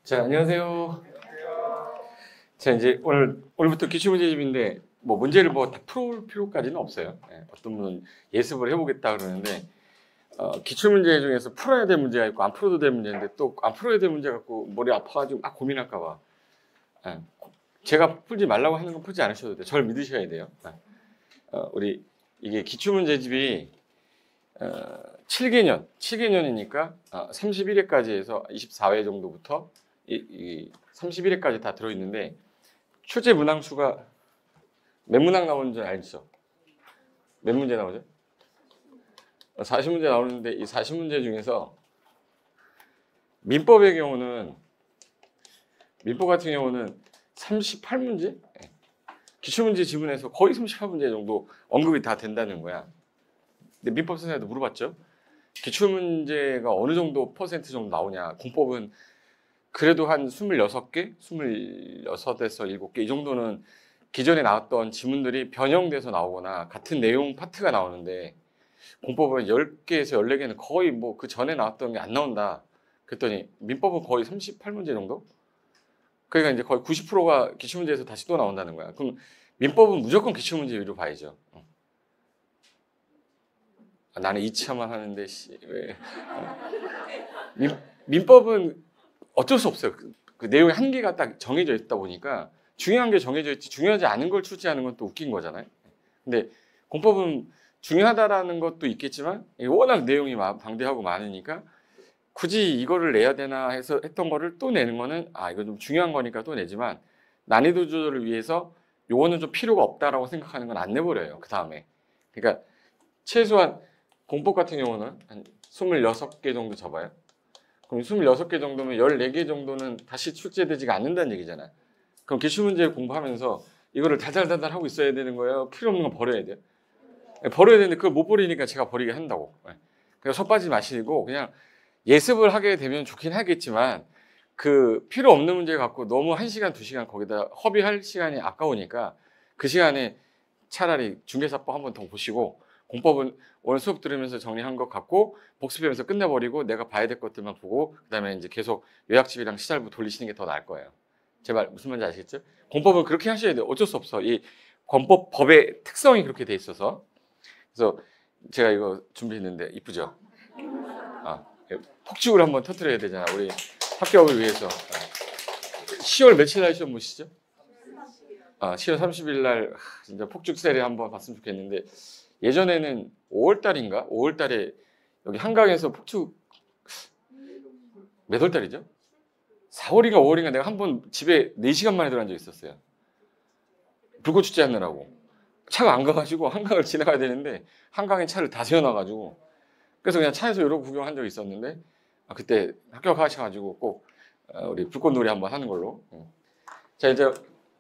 자, 안녕하세요. 자, 이제 오늘부터 기출문제집인데, 뭐 문제를 뭐 다 풀 필요까지는 없어요. 예, 어떤 분은 예습을 해보겠다 그러는데, 기출문제 중에서 풀어야 될 문제가 있고, 안 풀어도 될 문제인데, 또 안 풀어야 될 문제 갖고 머리 아파가지고 막 고민할까봐. 예, 제가 풀지 말라고 하는 건 풀지 않으셔도 돼요. 저를 믿으셔야 돼요. 우리 이게 기출문제집이 7개년이니까 31회까지 해서 24회 정도부터 31회까지 다 들어있는데 출제 문항수가 몇 문항 나오는지 알죠? 몇 문제 나오죠? 40문제 나오는데 이 40문제 중에서 민법 같은 경우는 38문제? 기출문제 지문에서 거의 38문제 정도 언급이 다 된다는 거야. 근데 민법 선생님한테 물어봤죠. 기출문제가 어느 정도 퍼센트 정도 나오냐. 공법은 그래도 한 26개? 26에서 7개 이 정도는 기존에 나왔던 지문들이 변형돼서 나오거나 같은 내용 파트가 나오는데 공법은 10개에서 14개는 거의 뭐 그 전에 나왔던 게 안 나온다. 그랬더니 민법은 거의 38문제 정도? 그러니까 이제 거의 90%가 기출문제에서 다시 또 나온다는 거야. 그럼 민법은 무조건 기출문제 위로 봐야죠. 나는 이차만 하는데 왜? 민법은 어쩔 수 없어요. 그 내용의 한계가 딱 정해져 있다 보니까 중요한 게 정해져 있지 중요하지 않은 걸 출제하는 건 또 웃긴 거잖아요. 근데 공법은 중요하다라는 것도 있겠지만 워낙 내용이 방대하고 많으니까 굳이 이거를 내야 되나 해서 했던 거를 또 내는 거는 이거 좀 중요한 거니까 또 내지만 난이도 조절을 위해서 요거는 좀 필요가 없다라고 생각하는 건 안 내버려요. 그 다음에 그러니까 최소한 공법 같은 경우는 한 26개 정도 잡아요. 그럼 26개 정도면 14개 정도는 다시 출제되지가 않는다는 얘기잖아요. 그럼 기출문제 공부하면서 이거를 달달달달 하고 있어야 되는 거예요? 필요 없는 건 버려야 돼요? 버려야 되는데 그걸 못 버리니까 제가 버리게 한다고. 그러니까 속 빠지지 마시고 그냥 예습을 하게 되면 좋긴 하겠지만 그 필요 없는 문제 갖고 너무 1시간, 2시간 거기다 허비할 시간이 아까우니까 그 시간에 차라리 중개사법 한 번 더 보시고 공법은 오늘 수업 들으면서 정리한 것 같고 복습하면서 끝내버리고 내가 봐야 될 것들만 보고 그다음에 이제 계속 요약집이랑 시잘부 돌리시는 게 더 나을 거예요. 제 말 무슨 말인지 아시겠죠? 공법은 그렇게 하셔야 돼요. 어쩔 수 없어. 이 법의 특성이 그렇게 돼 있어서. 그래서 제가 이거 준비했는데 이쁘죠? 폭죽을 한번 터뜨려야 되잖아. 우리 합격을 위해서. 10월 며칠 날 시험 보시죠? 10월 30일 날 진짜 폭죽 세례 한번 봤으면 좋겠는데 예전에는 5월 달인가? 5월 달에 여기 한강에서 폭죽 몇 월 달이죠? 4월인가 5월인가 내가 한번 집에 4시간 만에 들어간 적이 있었어요. 불꽃 축제하느라고. 차가 안 가가지고 한강을 지나가야 되는데 한강에 차를 다 세워놔가지고 그래서 그냥 차에서 이러고 구경한 적이 있었는데 그때 합격하셔가지고 꼭 우리 불꽃놀이 한번 하는 걸로. 자 이제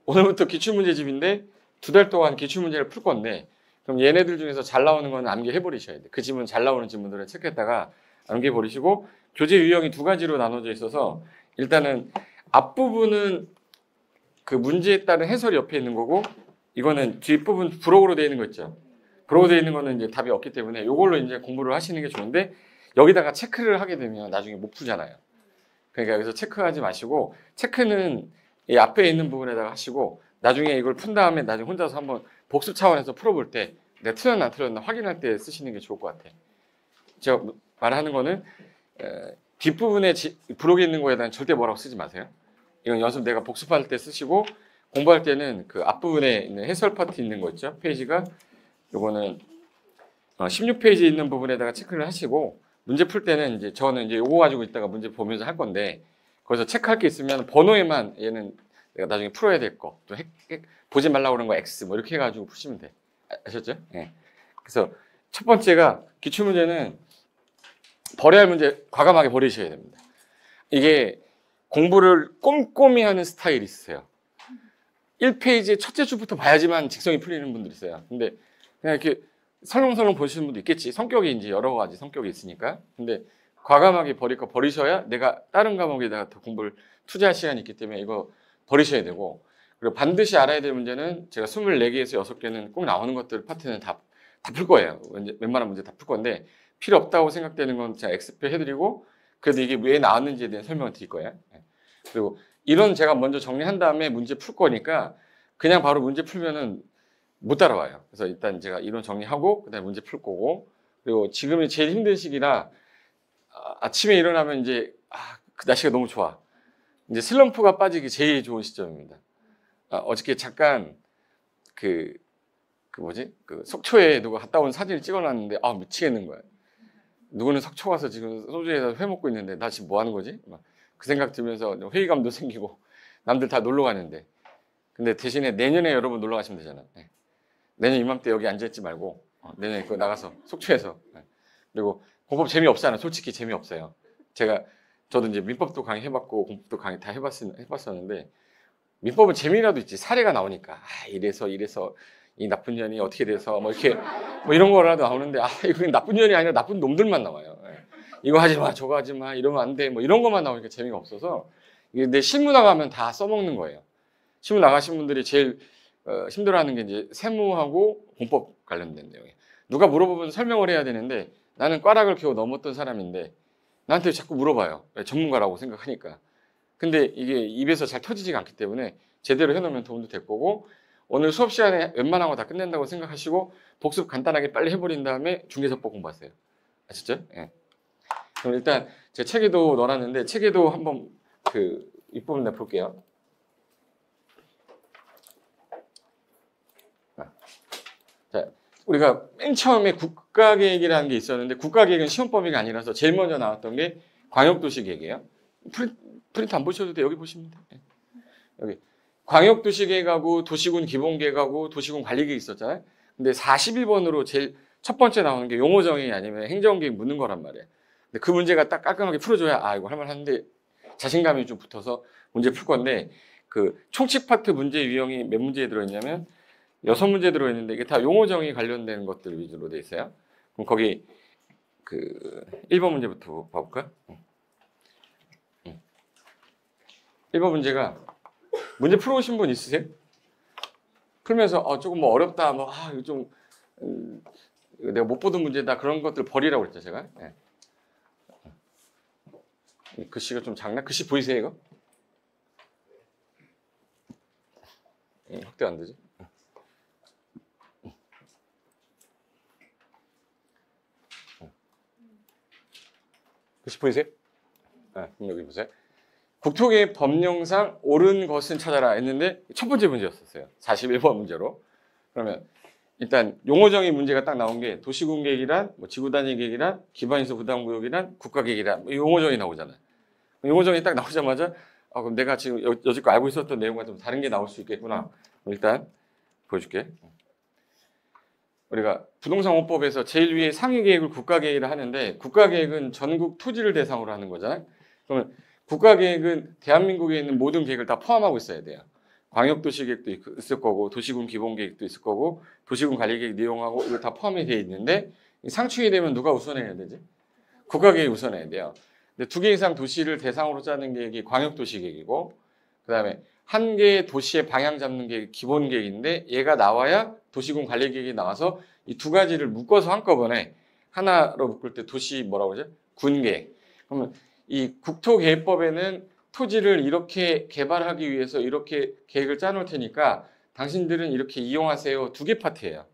오늘부터 기출문제집인데 2달 동안 기출문제를 풀 건데 그럼 얘네들 중에서 잘 나오는 거는 암기해 버리셔야 돼. 그 지문 잘 나오는 지문들을 체크했다가 암기해 버리시고 교재 유형이 2가지로 나눠져 있어서 일단은 앞부분은 그 문제에 따른 해설이 옆에 있는 거고 이거는 뒷부분 부록으로 되어 있는 거 있죠. 부록으로 되어 있는 거는 이제 답이 없기 때문에 이걸로 이제 공부를 하시는 게 좋은데 여기다가 체크를 하게 되면 나중에 못 풀잖아요. 그러니까 여기서 체크하지 마시고 체크는 이 앞에 있는 부분에다가 하시고 나중에 이걸 푼 다음에 나중에 혼자서 한번 복습 차원에서 풀어볼 때 내가 틀렸나 안 틀렸나 확인할 때 쓰시는 게 좋을 것 같아요. 제가 말하는 거는 뒷부분에 부록에 있는 거에 대한 절대 뭐라고 쓰지 마세요. 이건 연습 내가 복습할 때 쓰시고 공부할 때는 그 앞부분에 있는 해설 파트 있는 거 있죠. 페이지가 요거는 16페이지 있는 부분에다가 체크를 하시고 문제 풀 때는 이제 저는 이제 요거 가지고 있다가 문제 보면서 할 건데 거기서 체크할 게 있으면 번호에만 얘는 내가 나중에 풀어야 될 거, 또 보지 말라고 그런 거 X 뭐 이렇게 해가지고 푸시면 돼. 아셨죠? 네. 그래서 첫 번째가 기출문제는 버려야 할 문제 과감하게 버리셔야 됩니다. 이게 공부를 꼼꼼히 하는 스타일이 있으세요. 1페이지 첫째 줄부터 봐야지만 직성이 풀리는 분들이 있어요. 근데 그냥 이렇게 설렁설렁 보시는 분도 있겠지. 성격이 이제 여러 가지 성격이 있으니까. 근데 과감하게 버릴 거 버리셔야 내가 다른 과목에다가 더 공부를 투자할 시간이 있기 때문에 이거 버리셔야 되고 그리고 반드시 알아야 될 문제는 제가 24개에서 6개는 꼭 나오는 것들 파트는 다 풀 거예요. 웬만한 문제 다 풀 건데 필요 없다고 생각되는 건 제가 엑스표 해드리고 그래도 이게 왜 나왔는지에 대한 설명을 드릴 거예요. 그리고 이론 제가 먼저 정리한 다음에 문제 풀 거니까 그냥 바로 문제 풀면은 못 따라와요. 그래서 일단 제가 이론 정리하고 그다음에 문제 풀 거고, 그리고 지금이 제일 힘든 시기라 아침에 일어나면 이제 그 날씨가 너무 좋아. 이제 슬럼프가 빠지기 제일 좋은 시점입니다. 어저께 잠깐 그 뭐지? 그 속초에 누가 갔다 온 사진을 찍어놨는데 미치겠는 거야. 누구는 속초 가서 지금 소주에서 회 먹고 있는데 나 지금 뭐 하는 거지? 그 생각 들면서 회의감도 생기고 남들 다 놀러 가는데, 근데 대신에 내년에 여러분 놀러 가시면 되잖아요. 네. 내년 이맘때 여기 앉아있지 말고 내년에 그거 나가서 속초에서. 네. 그리고 공법 재미없잖아요. 솔직히 재미없어요. 저도 이제 민법도 강의 해봤고 공법도 강의 다 해봤었는데 민법은 재미라도 있지. 사례가 나오니까 이래서 이 나쁜 년이 어떻게 돼서 뭐 이렇게 뭐 이런 거라도 나오는데 이거 나쁜 년이 아니라 나쁜 놈들만 나와요. 이거 하지 마, 저거 하지 마, 이러면 안 돼, 뭐 이런 것만 나오니까 재미가 없어서. 이게 내 실무 나가면 다 써먹는 거예요. 실무 나가신 분들이 제일 힘들어하는 게 이제 세무하고 공법 관련된 내용이에요. 누가 물어보면 설명을 해야 되는데 나는 꽈락을 겨우 넘었던 사람인데 나한테 자꾸 물어봐요. 전문가라고 생각하니까. 근데 이게 입에서 잘 터지지가 않기 때문에 제대로 해놓으면 도움도 될 거고, 오늘 수업 시간에 웬만한 거 다 끝낸다고 생각하시고 복습 간단하게 빨리 해버린 다음에 중개사법 공부하세요. 아시죠? 예. 그럼 일단 제가 책에도 넣어놨는데 책에도 한번 이 부분 내볼게요. 자, 우리가 맨 처음에 국가계획이라는 게 있었는데 국가계획은 시험 범위가 아니라서 제일 먼저 나왔던 게 광역도시계획이에요. 프린트 안 보셔도 돼. 여기 보시면 돼. 여기 광역도시계획하고 도시군 기본계획하고 도시군 관리계획 있었잖아요. 근데 41번으로 제일 첫 번째 나오는 게 용어정의 아니면 행정계획 묻는 거란 말이에요. 근데 그 문제가 딱 깔끔하게 풀어줘야 이거 할만한데 자신감이 좀 붙어서 문제 풀 건데, 그 총칙 파트 문제 유형이 몇 문제에 들어있냐면 6문제 들어있는데 이게 다 용어정의 관련된 것들 위주로 돼 있어요. 그럼 거기 1번 문제부터 봐볼까? 1번 문제가 문제 풀어오신 분 있으세요? 풀면서 조금 뭐 어렵다, 이거 좀 내가 못 보던 문제다, 그런 것들 버리라고 그랬죠 제가. 네. 글씨가 좀 작나? 글씨 보이세요 이거? 확대 안 되지? 글씨 보이세요? 그럼 여기 보세요. 국토계획 법령상 옳은 것은 찾아라 했는데 첫 번째 문제였었어요. 41번 문제로. 그러면 일단 용어정의 문제가 딱 나온 게 도시군계획이란 지구단위계획이란 기반인수 부담구역이란 국가계획이란 용어정의 나오잖아요. 용어정의 딱 나오자마자 그럼 내가 지금 여지껏 알고 있었던 내용과 좀 다른 게 나올 수 있겠구나. 일단 보여줄게. 우리가 부동산 원법에서 제일 위에 상위계획을 국가계획이라 하는데 국가계획은 전국 토지를 대상으로 하는 거잖아요. 그러면 국가계획은 대한민국에 있는 모든 계획을 다 포함하고 있어야 돼요. 광역도시계획도 있을 거고 도시군 기본계획도 있을 거고 도시군 관리계획 내용하고 이거 다 포함이 되어 있는데 상충이 되면 누가 우선해야 되지? 국가계획이 우선해야 돼요. 근데 2개 이상 도시를 대상으로 짜는 계획이 광역도시계획이고, 그 다음에 한 개의 도시의 방향 잡는 게 기본계획인데 얘가 나와야 도시군 관리계획이 나와서 이 두 가지를 묶어서 한꺼번에 하나로 묶을 때 도시 뭐라고 그러죠? 군계획. 그러면 이 국토계획법에는 토지를 이렇게 개발하기 위해서 이렇게 계획을 짜놓을 테니까 당신들은 이렇게 이용하세요. 2개 파트예요.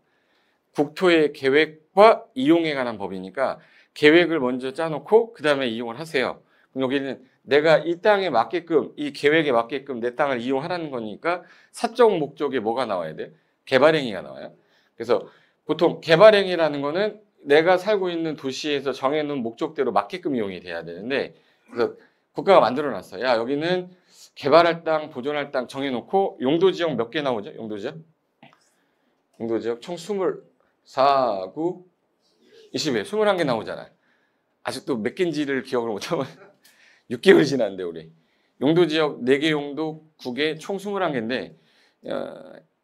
국토의 계획과 이용에 관한 법이니까 계획을 먼저 짜놓고 그 다음에 이용을 하세요. 그럼 여기는 내가 이 땅에 맞게끔, 이 계획에 맞게끔 내 땅을 이용하라는 거니까 사적 목적에 뭐가 나와야 돼? 개발행위가 나와요. 그래서 보통 개발행위라는 거는 내가 살고 있는 도시에서 정해놓은 목적대로 맞게끔 이용이 돼야 되는데, 그래서 국가가 만들어놨어. 야, 여기는 개발할 땅, 보존할 땅 정해놓고 용도지역 몇 개 나오죠? 용도지역 총 24, 9, 20에 21개 나오잖아요. 아직도 몇 개인지를 기억을 못하면 6개월 지났는데 우리 용도지역 4개 용도 9개 총 21개인데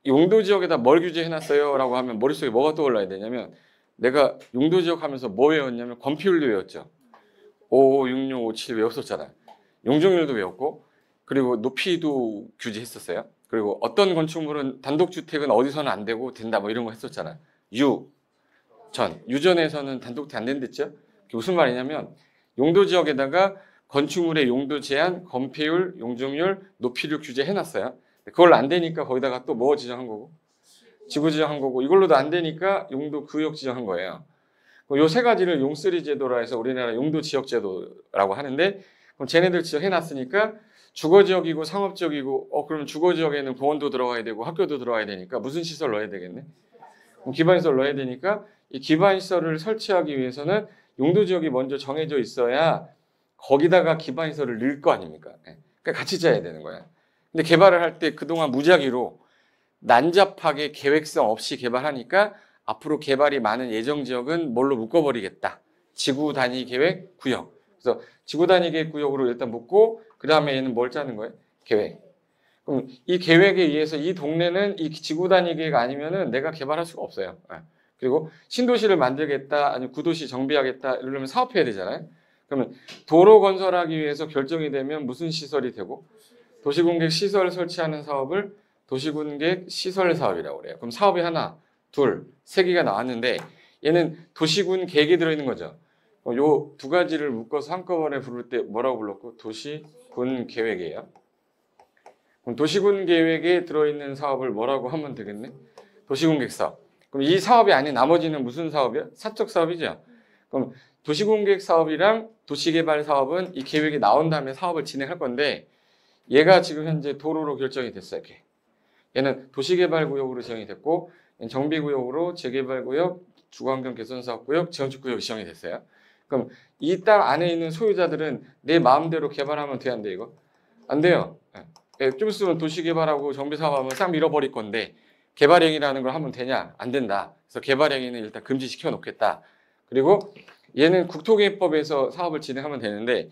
용도지역에다 뭘 규제해놨어요? 라고 하면 머릿속에 뭐가 떠올라야 되냐면, 내가 용도지역 하면서 뭐 외웠냐면 건폐율도 외웠죠. 5, 6, 6, 5, 7 외웠었잖아요. 용적률도 외웠고, 그리고 높이도 규제했었어요. 그리고 어떤 건축물은 단독주택은 어디서는 안 되고 된다 뭐 이런 거 했었잖아요. 유전에서는 단독주택 안 된댔죠. 그게 무슨 말이냐면 용도지역에다가 건축물의 용도 제한, 건폐율, 용적률, 높이를 규제해놨어요. 그걸 안 되니까 거기다가 또 뭐 지정한 거고? 지구 지정한 거고, 이걸로도 안 되니까 용도 구역 지정한 거예요. 요 세 가지를 용쓰리 제도라 해서 우리나라 용도 지역 제도라고 하는데, 그럼 쟤네들 지정해놨으니까 주거지역이고 상업지역이고, 그러면 주거지역에는 공원도 들어가야 되고 학교도 들어가야 되니까 무슨 시설 넣어야 되겠네? 그럼 기반시설 넣어야 되니까 이 기반시설을 설치하기 위해서는 용도지역이 먼저 정해져 있어야 거기다가 기반시설을 넣을 거 아닙니까? 그러니까 같이 짜야 되는 거야. 근데 개발을 할 때 그동안 무작위로 난잡하게 계획성 없이 개발하니까 앞으로 개발이 많은 예정지역은 뭘로 묶어버리겠다. 지구 단위 계획 구역. 그래서 지구 단위 계획 구역으로 일단 묶고 그 다음에 얘는 뭘 짜는 거예요? 계획. 그럼 이 계획에 의해서 이 동네는 이 지구 단위 계획 아니면은 내가 개발할 수가 없어요. 그리고 신도시를 만들겠다, 아니면 구도시 정비하겠다 이러려면 사업해야 되잖아요. 그러면 도로 건설하기 위해서 결정이 되면 무슨 시설이 되고, 도시공객 시설 설치하는 사업을 도시공객 시설 사업이라고 그래요. 그럼 사업이 하나, 둘, 세 개가 나왔는데 얘는 도시군 계획이 들어있는 거죠. 요 두 가지를 묶어서 한꺼번에 부를 때 뭐라고 불렀고? 도시군 계획이에요. 그럼 도시군 계획에 들어있는 사업을 뭐라고 하면 되겠네? 도시공객 사업. 그럼 이 사업이 아닌 나머지는 무슨 사업이야? 사적 사업이죠. 그럼 도시공객 사업이랑 도시개발 사업은 이 계획이 나온 다음에 사업을 진행할 건데, 얘가 지금 현재 도로로 결정이 됐어요. 이렇게. 얘는 도시개발구역으로 지정이 됐고, 정비구역으로 재개발구역, 주거환경 개선사업구역, 재건축구역이 지정이 됐어요. 그럼 이 땅 안에 있는 소유자들은 내 마음대로 개발하면 돼, 안 돼, 이거? 안 돼요. 좀 있으면 도시개발하고 정비사업하면 싹 밀어버릴 건데 개발행위라는 걸 하면 되냐? 안 된다. 그래서 개발행위는 일단 금지시켜 놓겠다. 그리고 얘는 국토개혁법에서 사업을 진행하면 되는데,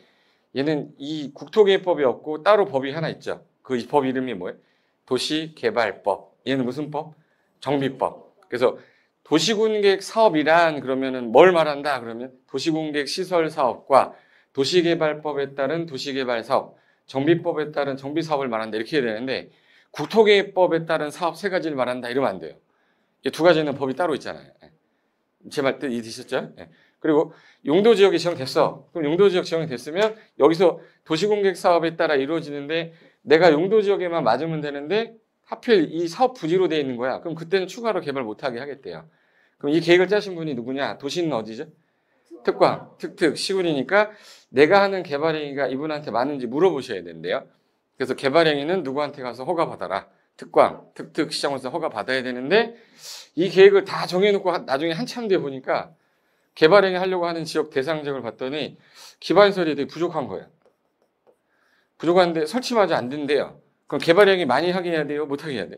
얘는 이 국토개혁법이 없고 따로 법이 하나 있죠. 그 법 이름이 뭐예요? 도시개발법. 얘는 무슨 법? 정비법. 그래서 도시군객 사업이란 그러면은 뭘 말한다? 그러면 도시군객 시설 사업과 도시개발법에 따른 도시개발 사업, 정비법에 따른 정비 사업을 말한다. 이렇게 해야 되는데, 국토개혁법에 따른 사업 세 가지를 말한다. 이러면 안 돼요. 이 두 가지는 법이 따로 있잖아요. 제 말 뜻 이해되셨죠? 그리고 용도지역이 지정됐어. 그럼 용도지역 지정이 됐으면 여기서 도시공객 사업에 따라 이루어지는데 내가 용도지역에만 맞으면 되는데 하필 이 사업 부지로 돼 있는 거야. 그럼 그때는 추가로 개발 못하게 하겠대요. 그럼 이 계획을 짜신 분이 누구냐? 도시는 어디죠? 특광, 특특, 시군이니까 내가 하는 개발행위가 이분한테 맞는지 물어보셔야 된대요. 그래서 개발행위는 누구한테 가서 허가받아라. 특광, 특특, 시장원서 허가받아야 되는데 이 계획을 다 정해놓고 나중에 한참 뒤에 보니까 개발행위 하려고 하는 지역 대상 지역을 봤더니 기반시설이 되게 부족한 거예요. 부족한데 설치마저 안 된대요. 그럼 개발행위 많이 하게 해야 돼요? 못하게 해야 돼?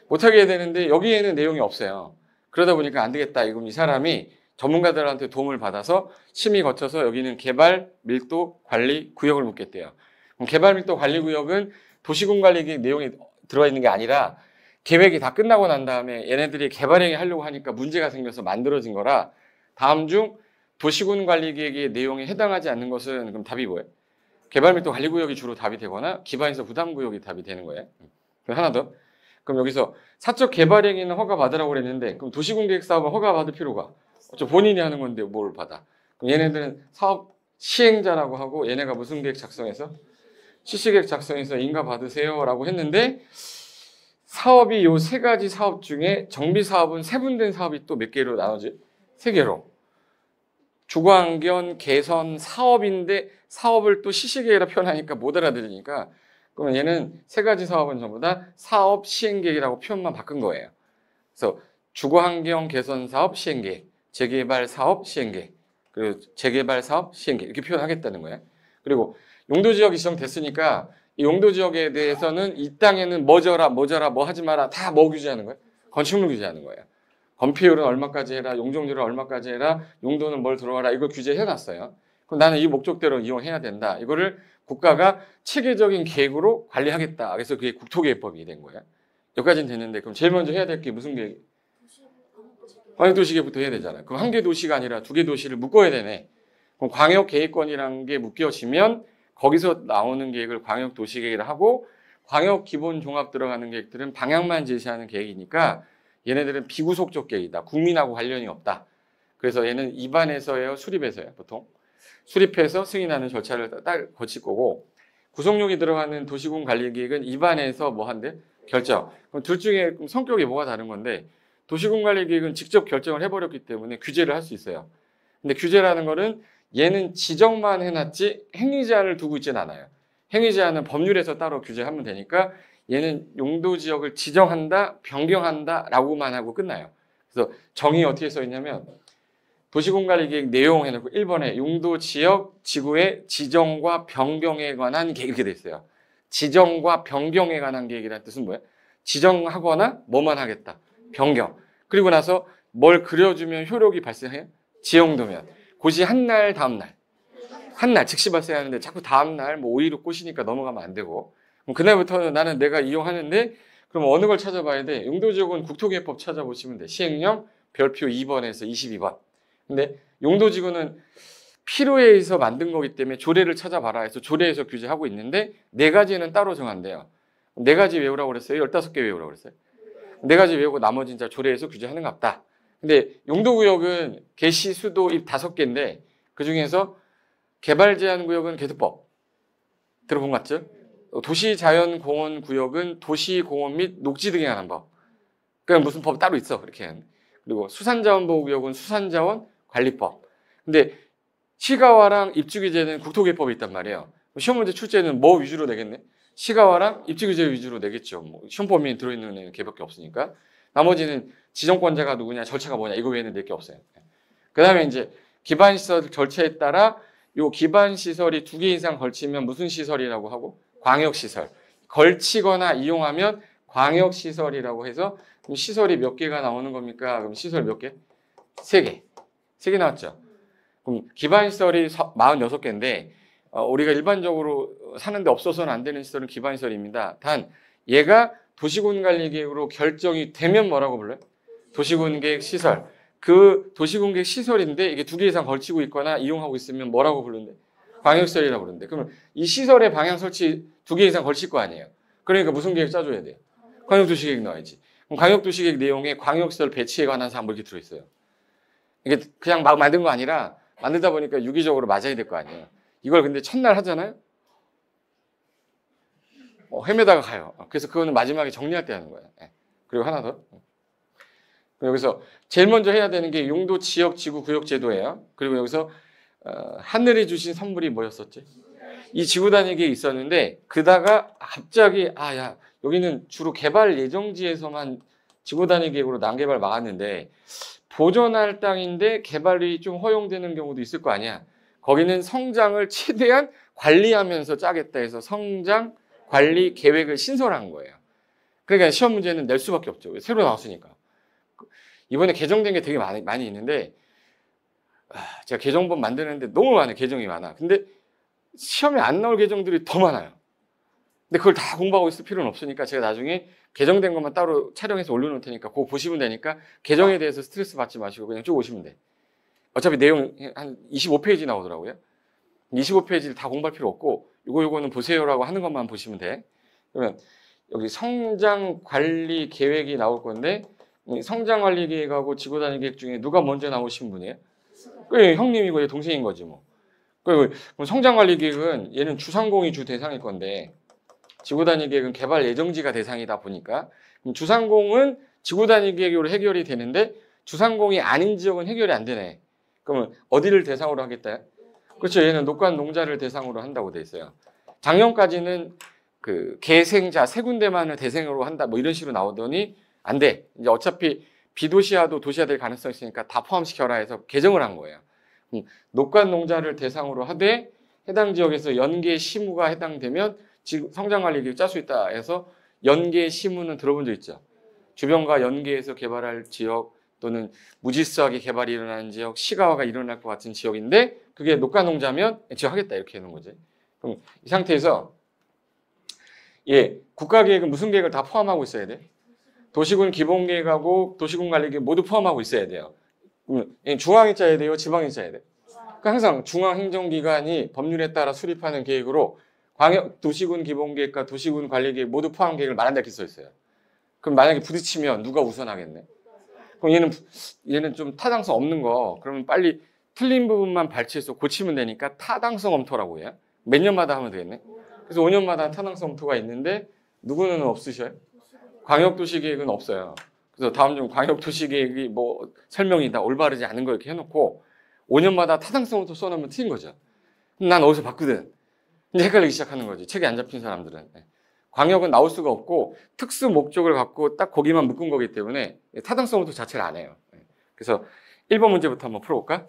못하게 해야 되는데 여기에는 내용이 없어요. 그러다 보니까 안 되겠다. 이건 이 사람이 전문가들한테 도움을 받아서 심의 거쳐서 여기는 개발 밀도 관리 구역을 묻겠대요. 그럼 개발 밀도 관리 구역은 도시군 관리 계획 내용이 들어가 있는 게 아니라 계획이 다 끝나고 난 다음에 얘네들이 개발행위 하려고 하니까 문제가 생겨서 만들어진 거라, 다음 중 도시군 관리 계획의 내용에 해당하지 않는 것은, 그럼 답이 뭐예요? 개발 밀도 관리 구역이 주로 답이 되거나 기반시설 부담 구역이 답이 되는 거예요. 그럼 하나 더. 그럼 여기서 사적 개발행위는 허가 받으라고 그랬는데, 그럼 도시군 계획 사업은 허가 받을 필요가 없죠. 본인이 하는 건데 뭘 받아? 그럼 얘네들은 사업 시행자라고 하고, 얘네가 무슨 계획 작성해서? 실시계획 작성해서 인가 받으세요라고 했는데, 사업이 요 세 가지 사업 중에 정비 사업은 세분된 사업이 또 몇 개로 나눠지? 세 개로. 주거환경 개선 사업인데 사업을 또 시시계획이라 표현하니까 못 알아들으니까, 그러면 얘는 세 가지 사업은 전부 다 사업 시행계획이라고 표현만 바꾼 거예요. 그래서 주거환경 개선 사업 시행계획, 재개발 사업 시행계획, 그리고 재개발 사업 시행계획 이렇게 표현하겠다는 거예요. 그리고 용도지역이 지정됐으니까 이 용도지역에 대해서는 이 땅에는 뭐 져라 뭐 하지 마라 다 뭐 규제하는 거예요? 건축물 규제하는 거예요. 건폐율은 얼마까지 해라, 용적률은 얼마까지 해라, 용도는 뭘 들어가라, 이걸 규제해놨어요. 그럼 나는 이 목적대로 이용해야 된다. 이거를 국가가 체계적인 계획으로 관리하겠다. 그래서 그게 국토계획법이 된 거예요. 여기까지는 됐는데, 그럼 제일 먼저 해야 될 게 무슨 계획? 광역도시계획부터 해야 되잖아요. 그럼 한 개 도시가 아니라 두 개 도시를 묶어야 되네. 그럼 광역계획권이라는 게 묶여지면 거기서 나오는 계획을 광역도시계획을 하고, 광역기본종합 들어가는 계획들은 방향만 제시하는 계획이니까 얘네들은 비구속적 계획이다. 국민하고 관련이 없다. 그래서 얘는 입안에서예요, 수립에서예요, 보통? 수립해서 승인하는 절차를 거칠 거고 구속력이 들어가는 도시군 관리계획은 입안에서 뭐 한대? 결정. 그럼 둘 중에 성격이 뭐가 다른 건데 도시군 관리계획은 직접 결정을 해버렸기 때문에 규제를 할 수 있어요. 근데 규제라는 거는 얘는 지정만 해놨지 행위제한을 두고 있지는 않아요. 행위제한은 법률에서 따로 규제하면 되니까 얘는 용도지역을 지정한다, 변경한다 라고만 하고 끝나요. 그래서 정의 어떻게 써 있냐면 도시군관리계획 내용 해놓고 1번에 용도지역 지구의 지정과 변경에 관한 계획 이렇게 돼 있어요. 지정과 변경에 관한 계획이라는 뜻은 뭐예요? 지정하거나 뭐만 하겠다. 변경. 그리고 나서 뭘 그려주면 효력이 발생해요? 지형도면. 고시 한 날 다음 날. 한 날 즉시 발생하는데 자꾸 다음 날 뭐 5.16 꼬시니까 넘어가면 안 되고 그럼 그날부터는 나는 내가 이용하는데 그럼 어느 걸 찾아봐야 돼? 용도지역은 국토개혁법 찾아보시면 돼. 시행령 별표 2번에서 22번. 근데 용도지구는 필요에 의해서 만든 거기 때문에 조례를 찾아봐라 해서 조례에서 규제하고 있는데 네 가지는 따로 정한대요. 네 가지 외우라고 그랬어요? 15개 외우라고 그랬어요? 네 가지 외우고 나머지는 자 조례에서 규제하는 것 같다. 근데 용도구역은 개시 수도 입 5개인데 그중에서 개발제한구역은 개도법 들어본 것 같죠? 도시자연공원구역은 도시공원 및 녹지 등에 관한 법. 그냥 무슨 법 따로 있어 그렇게. 그리고 수산자원보호구역은 수산자원관리법. 근데 시가와랑 입주규제는 국토개법이 있단 말이에요. 시험 문제 출제는 뭐 위주로 내겠네? 시가와랑 입주규제 위주로 내겠죠. 뭐 시험 범위에 들어있는 애는 걔밖에 없으니까. 나머지는 지정권자가 누구냐, 절차가 뭐냐 이거 외에는 낼 게 없어요. 그 다음에 이제 기반시설 절차에 따라 요 기반시설이 2개 이상 걸치면 무슨 시설이라고 하고? 광역시설. 걸치거나 이용하면 광역시설이라고 해서 그럼 시설이 몇 개가 나오는 겁니까? 그럼 시설 몇 개? 3개. 3개 나왔죠. 그럼 기반시설이 46개인데 우리가 일반적으로 사는데 없어서는 안 되는 시설은 기반시설입니다. 단 얘가 도시군관리계획으로 결정이 되면 뭐라고 불러요? 도시군계획 시설. 그 도시군계획 시설인데 이게 2개 이상 걸치고 있거나 이용하고 있으면 뭐라고 부르는데? 광역시설이라고 부르는데 그러면 이 시설의 방향 설치 2개 이상 걸칠 거 아니에요. 그러니까 무슨 계획 짜줘야 돼요? 광역도시계획 나와야지. 그럼 광역도시계획 내용에 광역시설 배치에 관한 사항 뭐 이렇게 들어있어요. 이게 그냥 막 만든 거 아니라 만들다 보니까 유기적으로 맞아야 될 거 아니에요. 이걸 근데 첫날 하잖아요. 헤매다가 가요. 그래서 그거는 마지막에 정리할 때 하는 거예요. 그리고 하나 더. 여기서 제일 먼저 해야 되는 게 용도 지역 지구 구역 제도예요. 그리고 여기서 하늘이 주신 선물이 뭐였었지? 이 지구 단위계획이 있었는데 그다가 갑자기 야 여기는 주로 개발 예정지에서만 지구 단위계획으로 난개발 막았는데 보존할 땅인데 개발이 좀 허용되는 경우도 있을 거 아니야. 거기는 성장을 최대한 관리하면서 짜겠다 해서 성장 관리 계획을 신설한 거예요. 그러니까 시험 문제는 낼 수밖에 없죠. 새로 나왔으니까. 이번에 개정된 게 되게 많이 있는데 제가 개정본 만드는데 너무 많아요. 개정이 많아. 근데 시험에 안 나올 개정들이 더 많아요. 근데 그걸 다 공부하고 있을 필요는 없으니까 제가 나중에 개정된 것만 따로 촬영해서 올려놓을 테니까 그거 보시면 되니까 개정에 대해서 스트레스 받지 마시고 그냥 쭉 오시면 돼. 어차피 내용 한 25페이지 나오더라고요. 25페이지를 다 공부할 필요 없고 요거는 보세요라고 하는 것만 보시면 돼. 그러면 여기 성장관리 계획이 나올 건데 성장관리 계획하고 지구단위 계획 중에 누가 먼저 나오신 분이에요? 그 형님이고 얘 동생인 거지 뭐. 그럼 성장관리 계획은 얘는 주상공이 주 대상일 건데 지구단위 계획은 개발 예정지가 대상이다 보니까 주상공은 지구단위 계획으로 해결이 되는데 주상공이 아닌 지역은 해결이 안 되네. 그러면 어디를 대상으로 하겠다? 그렇죠. 얘는 녹관 농자를 대상으로 한다고 돼 있어요. 작년까지는 그 개생자 세 군데만을 대상으로 한다 뭐 이런 식으로 나오더니 안 돼. 이제 어차피 비도시화도 도시화 될 가능성이 있으니까 다 포함시켜라 해서 개정을 한 거예요. 녹관 농자를 대상으로 하되 해당 지역에서 연계 시무가 해당되면 지금 성장관리 계획 짤 수 있다 해서 연계 시무는 들어본 적 있죠. 주변과 연계해서 개발할 지역 또는 무질서하게 개발이 일어나는 지역, 시가화가 일어날 것 같은 지역인데 그게 녹관 농자면 지어하겠다 이렇게 하는 거지. 그럼 이 상태에서 국가계획은 무슨 계획을 다 포함하고 있어야 돼? 도시군 기본계획하고 도시군 관리계획 모두 포함하고 있어야 돼요. 중앙이 짜야 돼요? 지방이 짜야 돼? 그러니까 항상 중앙행정기관이 법률에 따라 수립하는 계획으로 광역 도시군 기본계획과 도시군 관리계획 모두 포함 계획을 말한다 이렇게 써 있어요. 그럼 만약에 부딪히면 누가 우선하겠네? 그럼 얘는 좀 타당성 없는 거 그러면 빨리 틀린 부분만 발췌해서 고치면 되니까 타당성 검토라고 해요. 몇 년마다 하면 되겠네. 그래서 5년마다 타당성 검토가 있는데 누구는 없으셔요? 광역도시계획은 없어요. 그래서 다음 중 광역도시계획이 뭐 설명이 다 올바르지 않은 거 이렇게 해놓고 5년마다 타당성 검토 써놓으면 틀린 거죠. 난 어디서 봤거든. 이제 헷갈리기 시작하는 거지. 책이 안 잡힌 사람들은. 광역은 나올 수가 없고 특수 목적을 갖고 딱 거기만 묶은 거기 때문에 타당성 검토 자체를 안 해요. 그래서 1번 문제부터 한번 풀어볼까?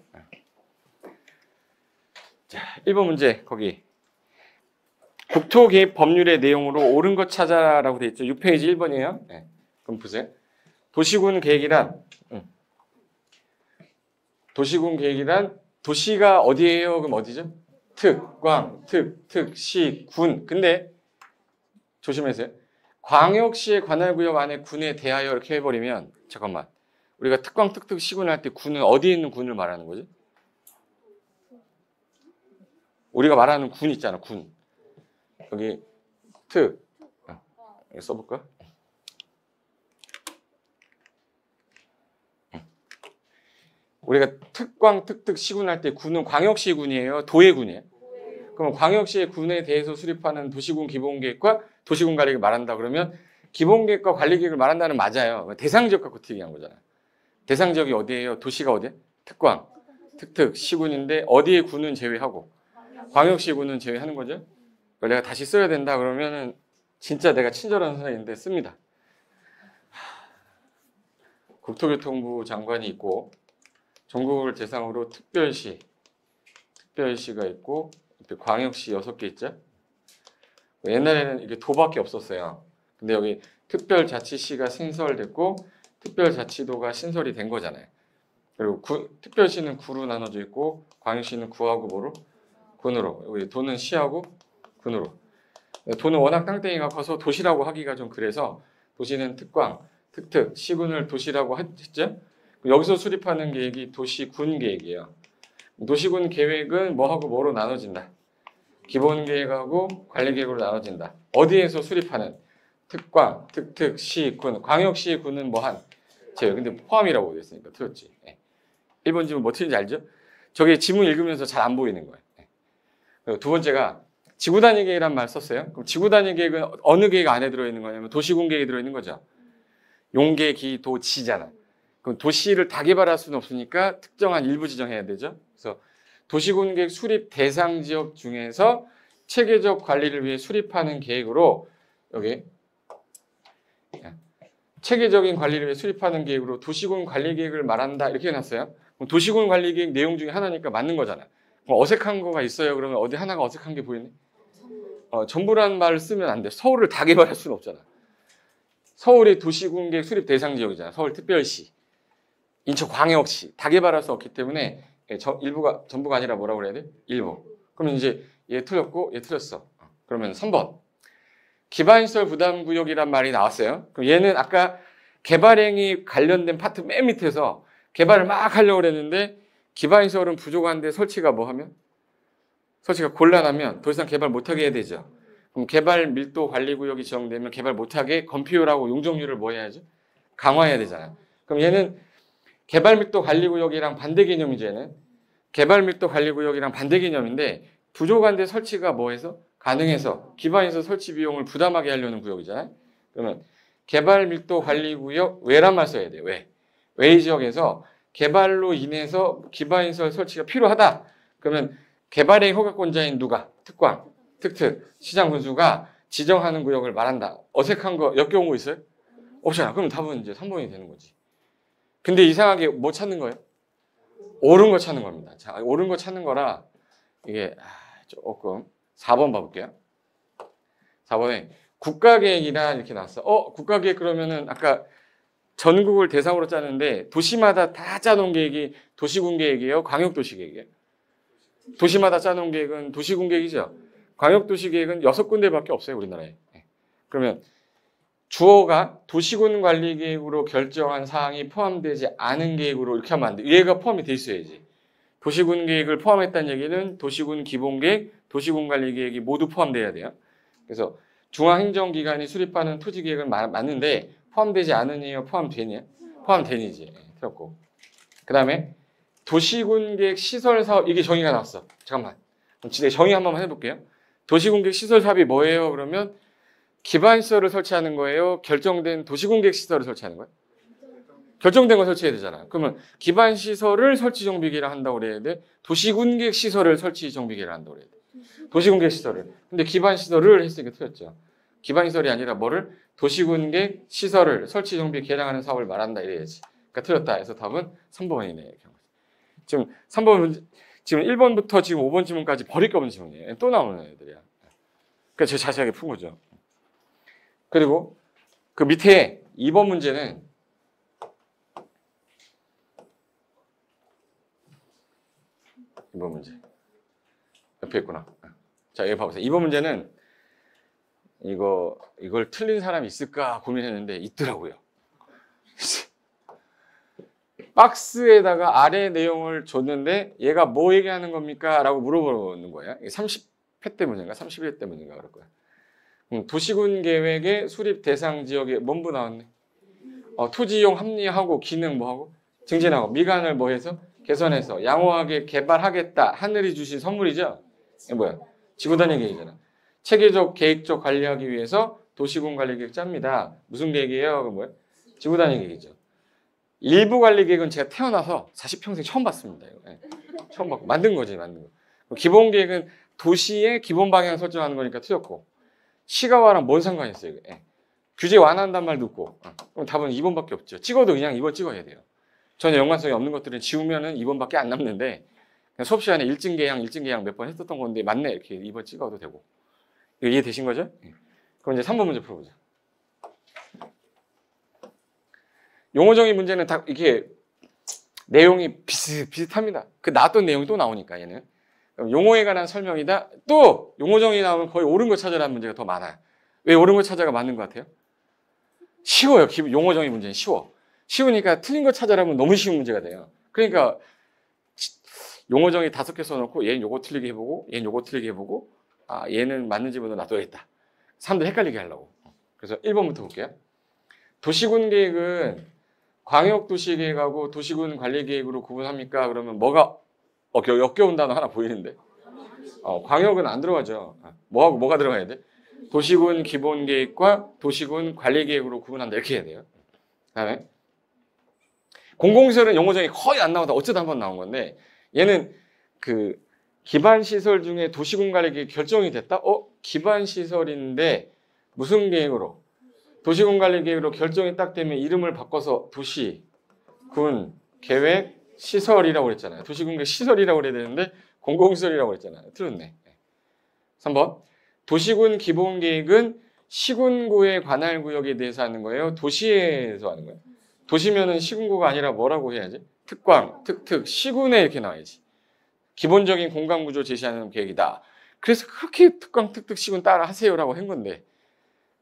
자, 1번 문제 거기 국토개입 법률의 내용으로 옳은 것 찾아라고 되어 있죠. 6페이지 1번이에요. 네. 그럼 보세요. 도시군 계획이란 도시가 어디예요? 그럼 어디죠? 특광, 특시, 군. 근데 조심하세요. 광역시의 관할구역 안에 군에 대하여 이렇게 해버리면 잠깐만. 우리가 특광, 시군을 할 때 군은 어디에 있는 군을 말하는 거지? 우리가 말하는 군 있잖아. 군. 여기 여기 써볼까? 우리가 특광, 시군 할 때 군은 광역시 군이에요? 도의 군이에요? 그럼 광역시의 군에 대해서 수립하는 도시군 기본계획과 도시군 관리계획을 말한다 그러면 기본계획과 관리계획을 말한다는 맞아요. 대상지역 갖고 얘기한 거잖아요. 대상지역이 어디예요? 도시가 어디야? 특광, 시군인데 어디에 군은 제외하고 광역시 군은 제외하는 거죠. 그걸 내가 다시 써야 된다 그러면은 진짜 내가 친절한 선생님인데 씁니다. 국토교통부 장관이 있고 전국을 대상으로 특별시가 있고 광역시 6개 있죠. 옛날에는 이게 도밖에 없었어요. 근데 여기 특별자치시가 신설됐고 특별자치도가 신설이 된 거잖아요. 그리고 특별시는 구로 나눠져 있고 광역시는 구하고 뭐로? 군으로. 여기 도는 시하고 군으로. 도는 워낙 땅덩이가 커서 도시라고 하기가 좀 그래서 도시는 특광, 시군을 도시라고 했죠. 여기서 수립하는 계획이 도시군 계획이에요. 도시군 계획은 뭐하고 뭐로 나눠진다. 기본 계획하고 관리 계획으로 나눠진다. 어디에서 수립하는? 특광, 시, 군. 광역시 군은 뭐한? 제요. 근데 포함이라고 되어 있으니까 틀렸지. 1번 지문 뭐 틀린지 알죠? 저게 지문 읽으면서 잘 안 보이는 거예요. 그리고 두 번째가 지구단위 계획이란 말 썼어요. 그럼 지구단위 계획은 어느 계획 안에 들어있는 거냐면 도시군 계획이 들어있는 거죠. 용계, 기, 도, 지잖아. 그럼 도시를 다 개발할 수는 없으니까 특정한 일부 지정해야 되죠. 그래서 도시군 계획 수립 대상 지역 중에서 체계적 관리를 위해 수립하는 계획으로 여기 체계적인 관리를 위해 수립하는 계획으로 도시군 관리 계획을 말한다 이렇게 해놨어요. 그럼 도시군 관리 계획 내용 중에 하나니까 맞는 거잖아. 그럼 어색한 거가 있어요. 그러면 어디 하나가 어색한 게 보이네. 전부라는 말을 쓰면 안 돼. 서울을 다 개발할 수는 없잖아. 서울이 도시군 계획 수립 대상 지역이잖아. 서울특별시, 인천광역시 다 개발할 수 없기 때문에 일부가 전부가 아니라 뭐라고 그래야 돼? 일부. 그러면 이제 얘 틀렸고 얘 틀렸어. 그러면 3번. 기반시설 부담구역이란 말이 나왔어요. 그럼 얘는 아까 개발행위 관련된 파트 맨 밑에서 개발을 막 하려고 그랬는데 기반시설은 부족한데 설치가 설치가 곤란하면 더 이상 개발 못하게 해야 되죠. 그럼 개발 밀도 관리구역이 지정되면 개발 못하게 건폐율하고 용적률을 뭐 해야죠? 강화해야 되잖아요. 그럼 얘는 개발 밀도 관리구역이랑 반대 개념이죠. 얘는 개발 밀도 관리구역이랑 반대 개념인데 부족한데 설치가 뭐해서? 가능해서 기반시설 설치 비용을 부담하게 하려는 구역이잖아요. 그러면 개발 밀도 관리구역 외란 말 써야 돼요. 외 지역에서 개발로 인해서 기반시설 설치가 필요하다. 그러면 개발의 허가권자인 누가? 특광, 시장 군수가 지정하는 구역을 말한다. 어색한 거 역겨운 거 있어요? 없잖아. 그럼 답은 이제 3번이 되는 거지. 근데 이상하게 뭐 찾는 거예요? 옳은 거 찾는 겁니다. 자, 옳은 거 찾는 거라 이게 조금 4번 봐볼게요. 4번에 국가계획이란 이렇게 나왔어. 국가계획 그러면은 아까 전국을 대상으로 짜는데 도시마다 다 짜놓은 계획이 도시군 계획이에요? 광역도시 계획이에요? 도시마다 짜놓은 계획은 도시군 계획이죠. 광역도시 계획은 6군데밖에 없어요. 우리나라에. 그러면 주어가 도시군 관리 계획으로 결정한 사항이 포함되지 않은 계획으로 이렇게 하면 안 돼. 얘가 포함이 돼 있어야지. 도시군 계획을 포함했다는 얘기는 도시군 기본계획, 도시군 관리 계획이 모두 포함돼야 돼요. 그래서 중앙행정기관이 수립하는 토지계획은 맞는데 포함되지 않으니요? 포함되니요? 포함되니지. 틀렸고. 그 다음에 도시군객 시설 사업 이게 정의가 나왔어. 잠깐만. 그럼 진짜 정의 한 번만 해볼게요. 도시군객 시설 사업이 뭐예요? 그러면 기반 시설을 설치하는 거예요? 결정된 도시군객 시설을 설치하는 거예요? 결정된 거 설치해야 되잖아. 그러면 기반 시설을 설치 정비계획을 한다고 그래야 돼? 도시군객 시설을 설치 정비계획을 한다고 그래야 돼? 도시군객 시설을. 근데 기반 시설을 했으니까 틀렸죠. 기반 시설이 아니라 뭐를? 도시군객 시설을 설치 정비 개량하는 사업을 말한다 이래야지. 그러니까 틀렸다 해서 답은 3번이네. 지금 3번 지금 1번부터 지금 5번 질문까지 버릴 게 없는 질문이에요. 또 나오는 애들이야. 그러니까 제가 자세하게 푼 거죠. 그리고 그 밑에 2번 문제는 이번 문제 옆에 있구나. 자, 여기 봐보세요. 이번 문제는 이걸 틀린 사람이 있을까 고민했는데 있더라고요. 박스에다가 아래 내용을 줬는데 얘가 뭐 얘기하는 겁니까? 라고 물어보는 거예요. 30회 때 문제인가? 31회 때 문제인가 그럴 거야. 도시군 계획의 수립 대상 지역에 뭔부 나왔네. 토지용 합리하고 기능 뭐하고 증진하고 미관을 뭐해서 개선해서 양호하게 개발하겠다. 하늘이 주신 선물이죠. 이게 뭐야? 지구단위 계획이잖아. 체계적 계획적 관리하기 위해서 도시군 관리 계획 짭니다. 무슨 계획이에요? 그 뭐야? 지구단위 계획이죠. 일부 관리 계획은 제가 태어나서 40평생 처음 봤습니다. 이거. 네. 처음 봤고 만든 거지, 만든 거. 기본 계획은 도시의 기본 방향 설정하는 거니까 틀렸고 시가와랑 뭔 상관이 있어요? 이거. 네. 규제 완화한단 말도 없고 그럼 답은 2번밖에 없죠. 찍어도 그냥 2번 찍어야 돼요. 전혀 연관성이 없는 것들은 지우면은 2번밖에 안 남는데 그냥 수업 시간에 일진계양 몇 번 했었던 건데 맞네 이렇게 2번 찍어도 되고 이거 이해되신 거죠? 그럼 이제 3번 문제 풀어보자. 용어 정의 문제는 다 이게 내용이 비슷합니다. 그 나왔던 내용이 또 나오니까 얘는 그럼 용어에 관한 설명이다. 또 용어 정의 나오면 거의 옳은 거 찾아라는 문제가 더 많아요. 왜 옳은 거 찾아가 맞는 것 같아요? 쉬워요. 용어 정의 문제는 쉬워. 쉬우니까 틀린 거 찾아라면 너무 쉬운 문제가 돼요. 그러니까 용어 정의 5개 써놓고 얘는 요거 틀리게 해보고 얘는 요거 틀리게 해보고 얘는 맞는 지문으로 놔둬야겠다. 사람들 헷갈리게 하려고. 그래서 1번부터 볼게요. 도시군 계획은 광역도시계획하고 도시군 관리계획으로 구분합니까? 그러면 뭐가 역겨운 단어 하나 보이는데 광역은 안 들어가죠. 뭐하고 뭐가 들어가야 돼? 도시군 기본계획과 도시군 관리계획으로 구분한다 이렇게 해야 돼요. 그다음에 공공시설은 용어정이 거의 안 나오다 어쩌다 한번 나온 건데 얘는 그 기반시설 중에 도시군 관리계획 결정이 됐다? 기반시설인데 무슨 계획으로? 도시군 관리계획으로 결정이 딱 되면 이름을 바꿔서 도시군 계획 시설이라고 그랬잖아요. 도시군 계획 시설이라고 그래야 되는데 공공시설이라고 그랬잖아요. 틀렸네. 3번 도시군 기본계획은 시군구의 관할 구역에 대해서 하는 거예요? 도시에서 하는 거예요? 도시면은 시군구가 아니라 뭐라고 해야지? 특광, 특특, 시군에 이렇게 나와야지. 기본적인 공간구조 제시하는 계획이다. 그래서 그렇게 특광, 특특, 시군 따라 하세요라고 한 건데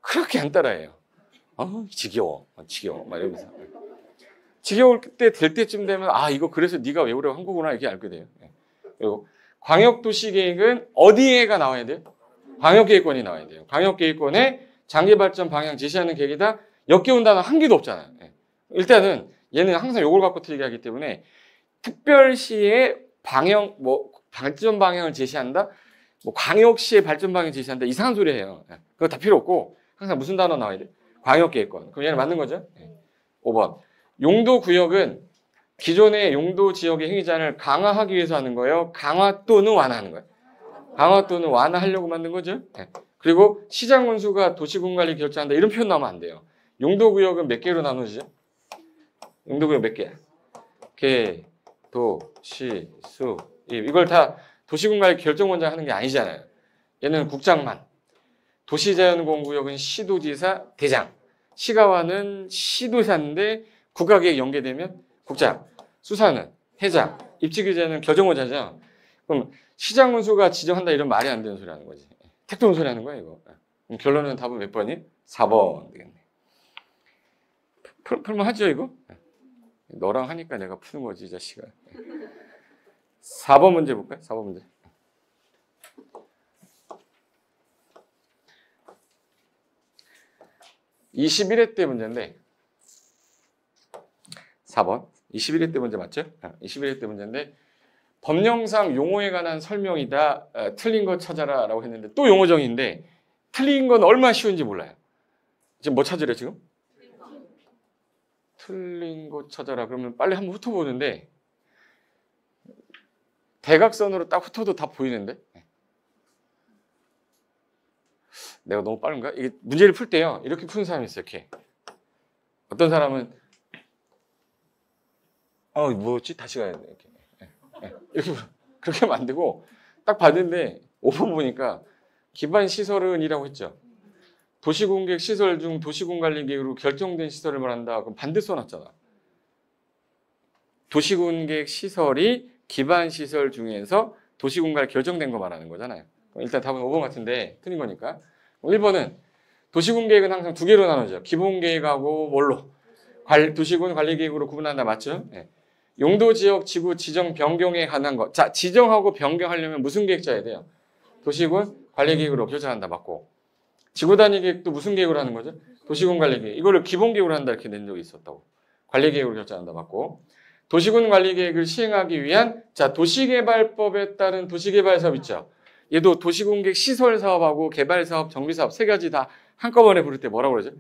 그렇게 안 따라해요. 지겨워. 막 이러면서. 지겨울 때 될 때쯤 되면 이거 그래서 네가 외우려고 한 거구나 이렇게 알게 돼요. 그리고 광역도시계획은 어디에가 나와야 돼요? 광역계획권이 나와야 돼요. 광역계획권에 장기발전 방향 제시하는 계획이다. 역겨운 단어 한 개도 없잖아요. 일단은 얘는 항상 요걸 갖고 틀리게 하기 때문에 특별시의 발전 방향을 제시한다. 광역시의 발전 방향을 제시한다. 이상한 소리예요. 그거 다 필요 없고 항상 무슨 단어 나와야 돼? 광역계획권. 그럼 얘는 맞는 거죠? 5번. 용도구역은 기존의 용도지역의 행위자를 강화하기 위해서 하는 거예요. 강화 또는 완화하는 거예요. 강화 또는 완화하려고 만든 거죠. 그리고 시장군수가 도시군관리 결정한다. 이런 표현 나오면 안 돼요. 용도구역은 몇 개로 나누죠? 용도구역 몇 개? 개, 도, 시, 수, 입. 이걸 다 도시군관리 결정원장 하는 게 아니잖아요. 얘는 국장만. 도시자연공구역은 시도지사 대장. 시가와는 시도사인데 국가계획 연계되면 국장. 수사는 회장. 입지기재는 결정원장이죠. 그럼 시장군수가 지정한다 이런 말이 안 되는 소리 하는 거지. 택도운 소리 하는 거야 이거. 그럼 결론은 답은 몇 번이? 4번 되겠네. 풀만 하죠 이거? 너랑 하니까 내가 푸는 거지 이 자식아. 4번 문제 볼까요? 4번 문제. (21회) 때 문제인데 4번 21회 때 문제 맞죠? 21회 때 문제인데 법령상 용어에 관한 설명이다. 틀린 거 찾아라 라고 했는데 또 용어정의인데 틀린 건 얼마나 쉬운지 몰라요. 지금 뭐 찾으래 지금? 틀린 거 찾아라. 그러면 빨리 한번 훑어보는데 대각선으로 딱 훑어도 다 보이는데 내가 너무 빠른가? 이게 문제를 풀 때요 이렇게 푸는 사람이 있어요. 이렇게 어떤 사람은 뭐였지? 다시 가야 돼. 이렇게 그렇게 하면 안 되고 딱 봤는데 5번 보니까 기반 시설은이라고 했죠. 도시공객 시설 중 도시군관리계획으로 결정된 시설을 말한다. 그럼 반대 써놨잖아. 도시군객 시설이 기반 시설 중에서 도시군관리 결정된 거 말하는 거잖아요. 그럼 일단 답은 5번 같은데 틀린 거니까. 1번은 도시군계획은 항상 두 개로 나누죠. 기본계획하고 뭘로? 도시군 관리계획으로 구분한다. 맞죠? 네. 용도 지역 지구 지정 변경에 관한 것. 자, 지정하고 변경하려면 무슨 계획 짜야 돼요? 도시군 관리계획으로 결정한다. 맞고. 지구 단위 계획도 무슨 계획으로 하는 거죠? 도시군 관리계획. 이거를 기본계획으로 한다 이렇게 낸 적이 있었다고. 관리계획으로 결정한다. 맞고. 도시군 관리계획을 시행하기 위한 자 도시개발법에 따른 도시개발 사업 있죠. 얘도 도시공객 시설 사업하고 개발 사업, 정비 사업 세 가지 다 한꺼번에 부를 때 뭐라고 그러죠?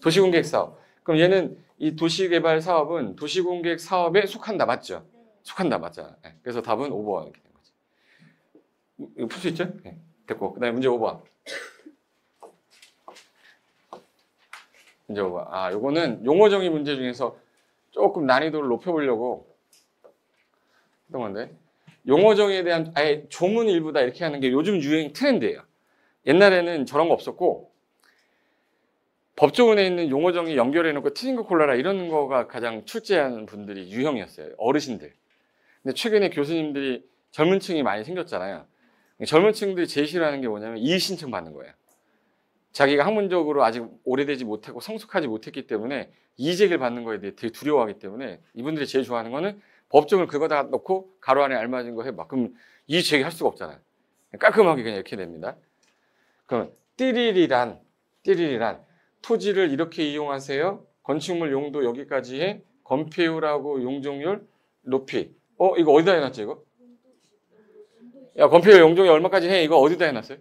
도시공객 사업. 그럼 얘는 이 도시개발 사업은 도시공객 사업에 속한다. 맞죠? 속한다. 맞잖아. 네. 그래서 답은 5번 이렇게 된 거지. 이거 풀 수 있죠? 네. 됐고. 그다음에 문제 5번. 문제 5번. 요거는 용어 정의 문제 중에서 조금 난이도를 높여보려고 했던 건데 용어 정의에 대한 아예 조문 일부다 이렇게 하는 게 요즘 유행 트렌드예요. 옛날에는 저런 거 없었고 법조문에 있는 용어 정의 연결해놓고 틀린 거 골라라 이런 거가 가장 출제하는 분들이 유형이었어요. 어르신들. 근데 최근에 교수님들이 젊은 층이 많이 생겼잖아요. 젊은 층들이 제일 싫어하는 게 뭐냐면 이의 신청 받는 거예요. 자기가 학문적으로 아직 오래되지 못하고 성숙하지 못했기 때문에 이의제기를 받는 거에 대해 되게 두려워하기 때문에 이분들이 제일 좋아하는 거는 법정을 그거다 놓고 가로 안에 알맞은 거 해봐. 그럼 이의제기 할 수가 없잖아요. 깔끔하게 그냥 이렇게 됩니다. 그럼 띠리리란 토지를 이렇게 이용하세요. 건축물 용도 여기까지 해. 건폐율하고 용적률 높이. 이거 어디다 해놨지 이거? 야 건폐율 용적률 얼마까지 해? 이거 어디다 해놨어요?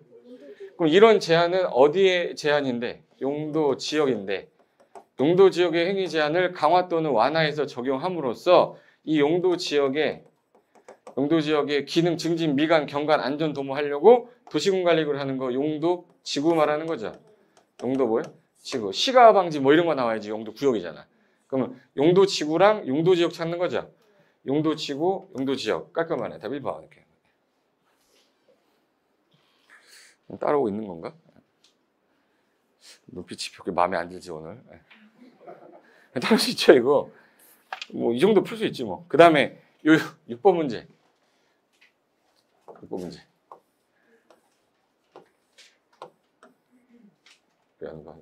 그럼 이런 제한은 어디에 제한인데? 용도 지역인데 용도 지역의 행위 제한을 강화 또는 완화해서 적용함으로써 이 용도 지역의 기능 증진, 미관, 경관, 안전 도모하려고 도시군 관리를 하는 거 용도 지구 말하는 거죠. 용도 뭐예요? 지구. 시가 방지 뭐 이런 거 나와야지 용도 구역이잖아. 그러면 용도 지구랑 용도 지역 찾는 거죠. 용도 지구, 용도 지역. 깔끔하네. 답 1번 이렇게. 따라오고 있는 건가? 눈빛이 그렇게 마음에 안 들지 오늘. 따라올 수 있죠 이거. 뭐 이 정도 풀 수 있지 뭐. 그 다음에 6번 문제. 6번 문제. 왜 안 가?